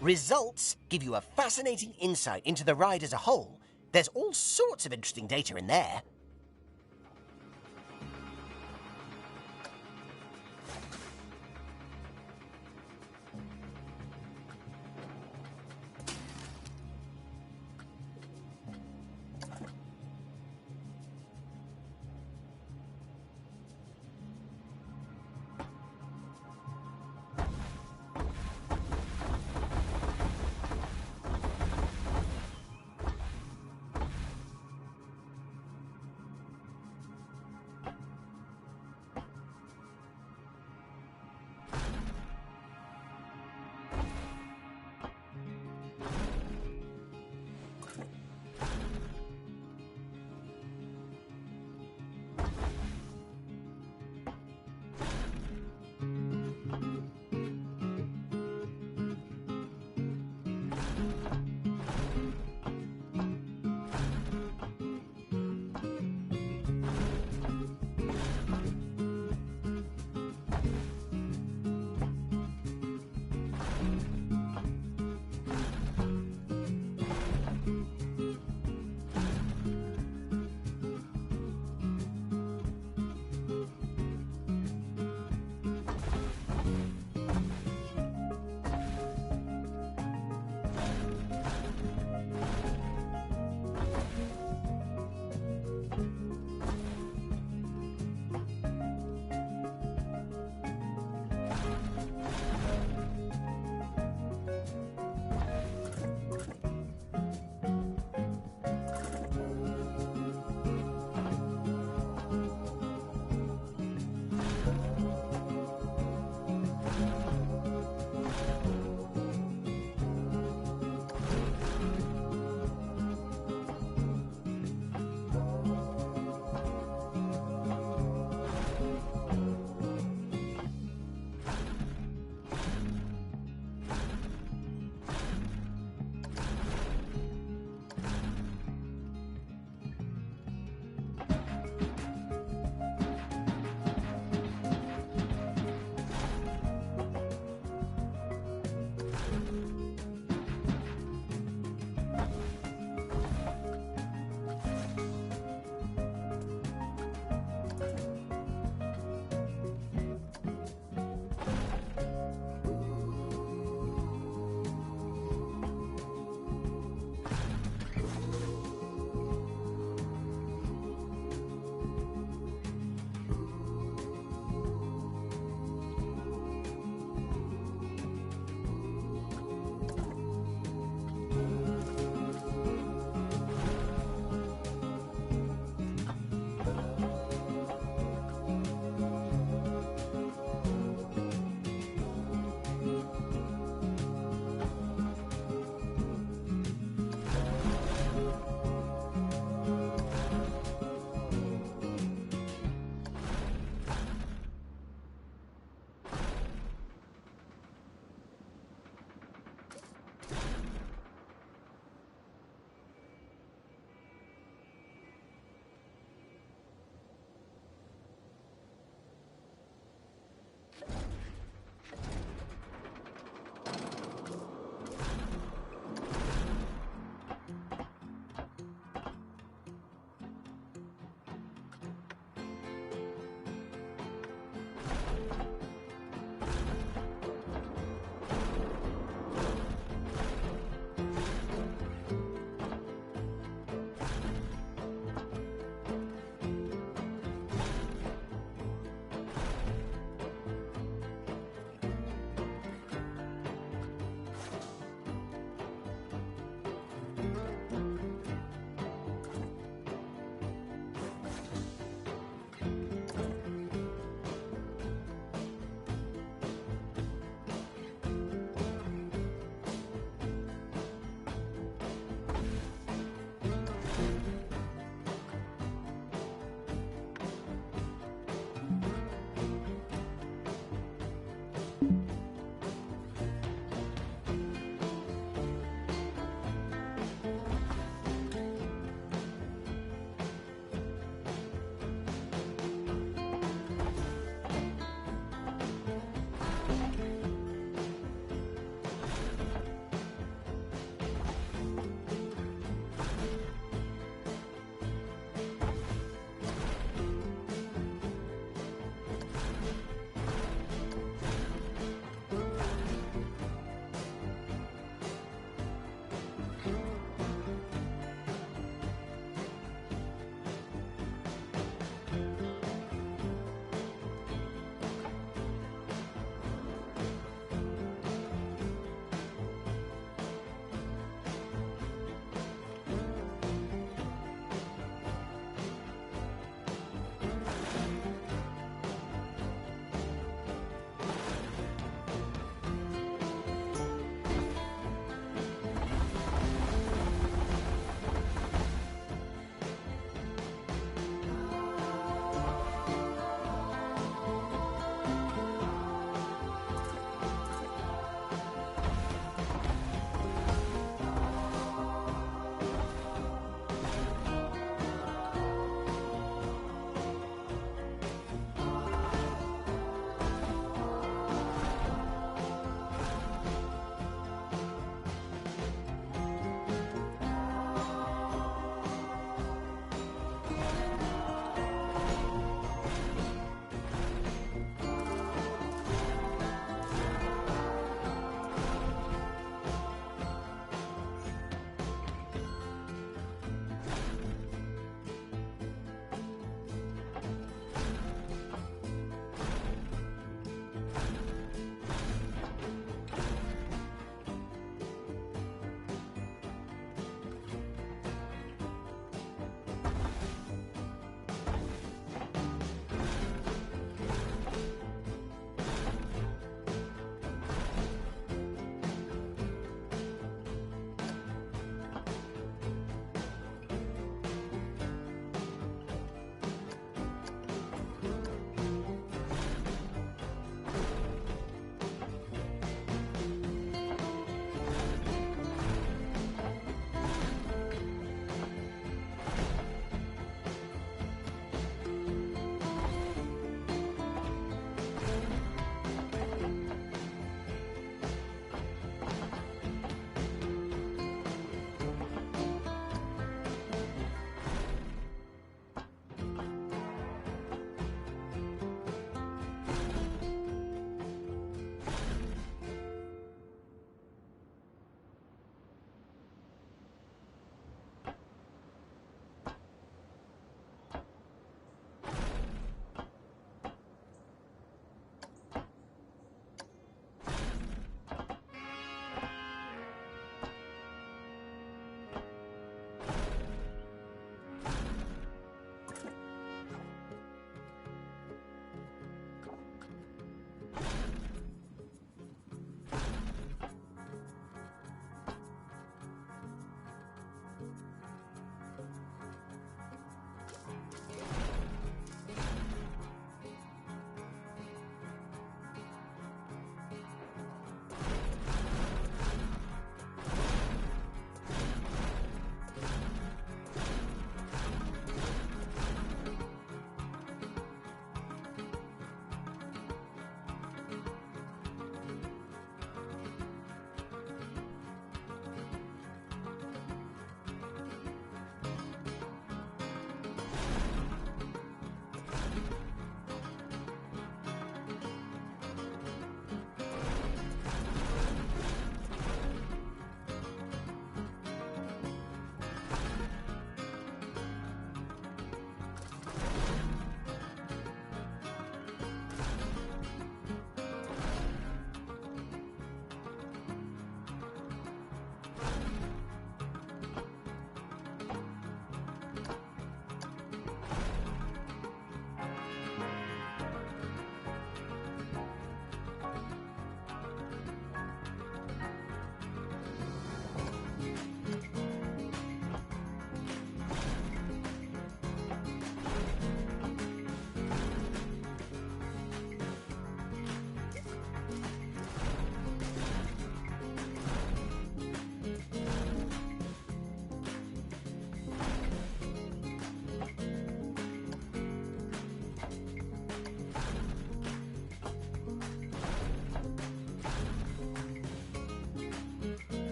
Results give you a fascinating insight into the ride as a whole. There's all sorts of interesting data in there.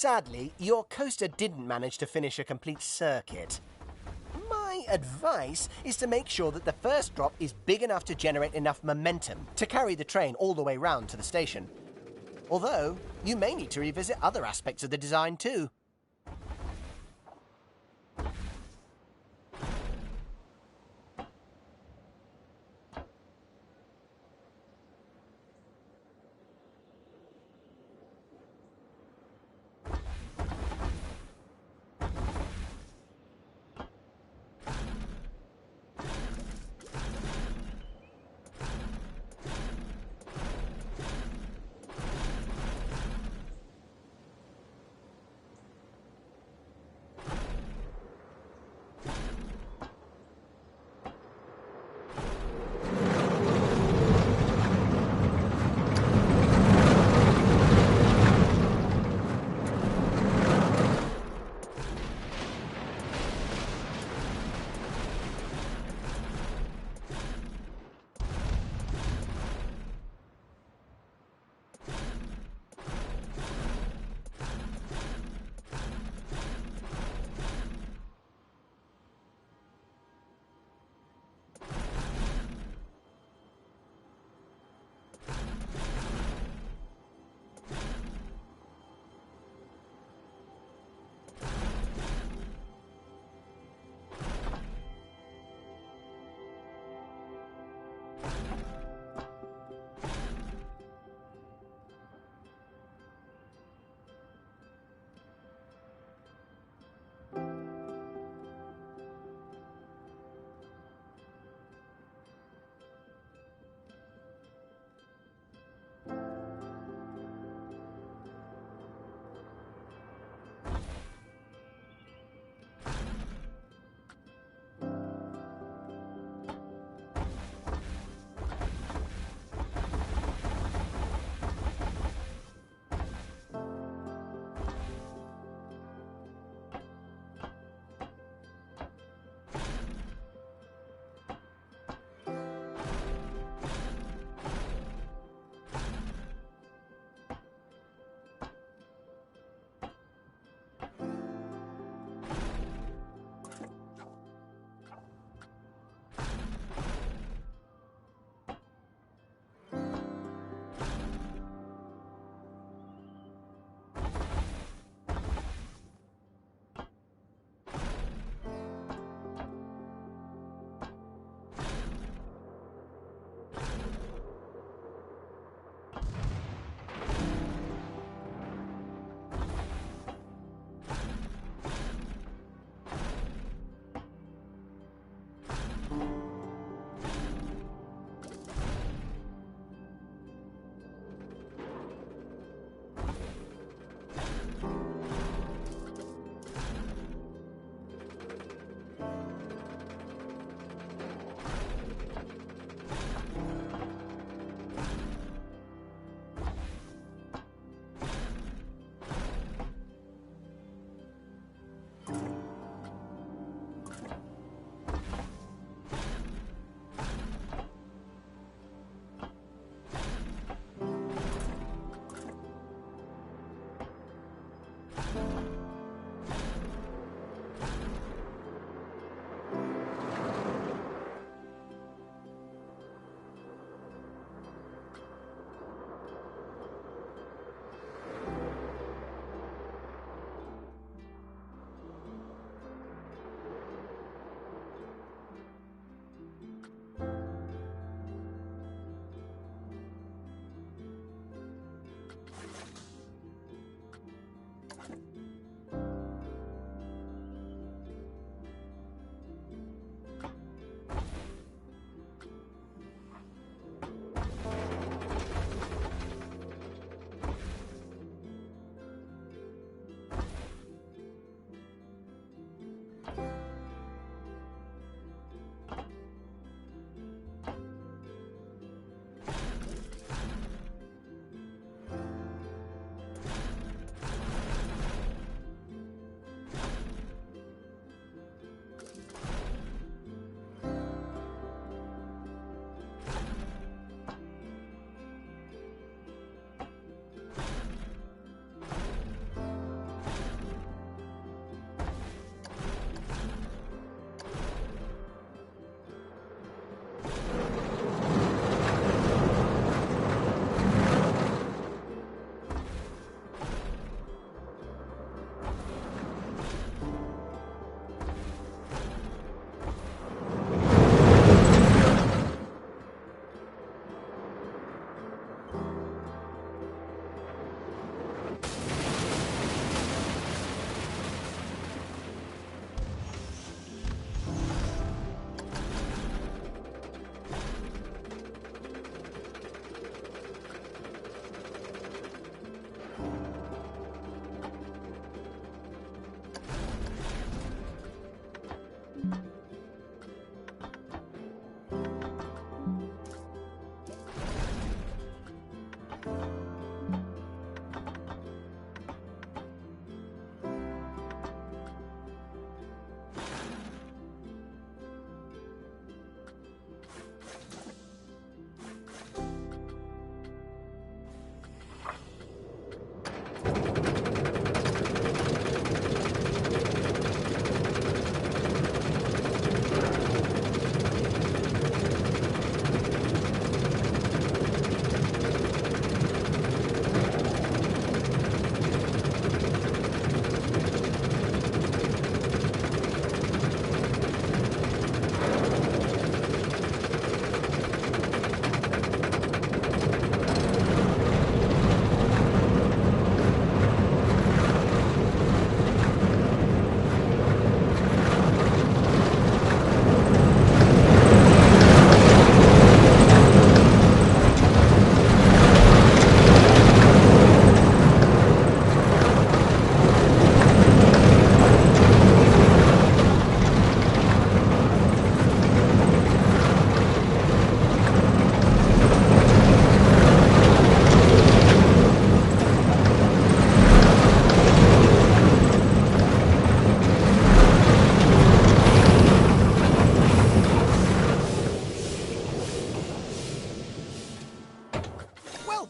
Sadly, your coaster didn't manage to finish a complete circuit. My advice is to make sure that the first drop is big enough to generate enough momentum to carry the train all the way round to the station. Although, you may need to revisit other aspects of the design too.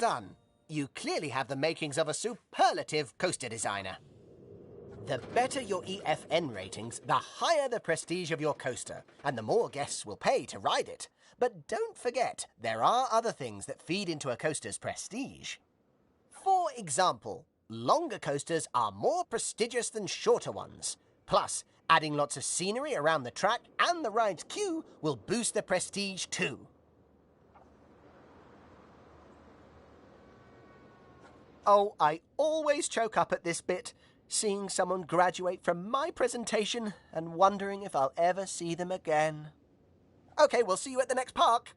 done. You clearly have the makings of a superlative coaster designer. The better your EFN ratings, the higher the prestige of your coaster, and the more guests will pay to ride it. But don't forget, there are other things that feed into a coaster's prestige. For example, longer coasters are more prestigious than shorter ones. Plus, adding lots of scenery around the track and the ride's queue will boost the prestige too. Oh, I always choke up at this bit, seeing someone graduate from my presentation and wondering if I'll ever see them again. Okay, we'll see you at the next park.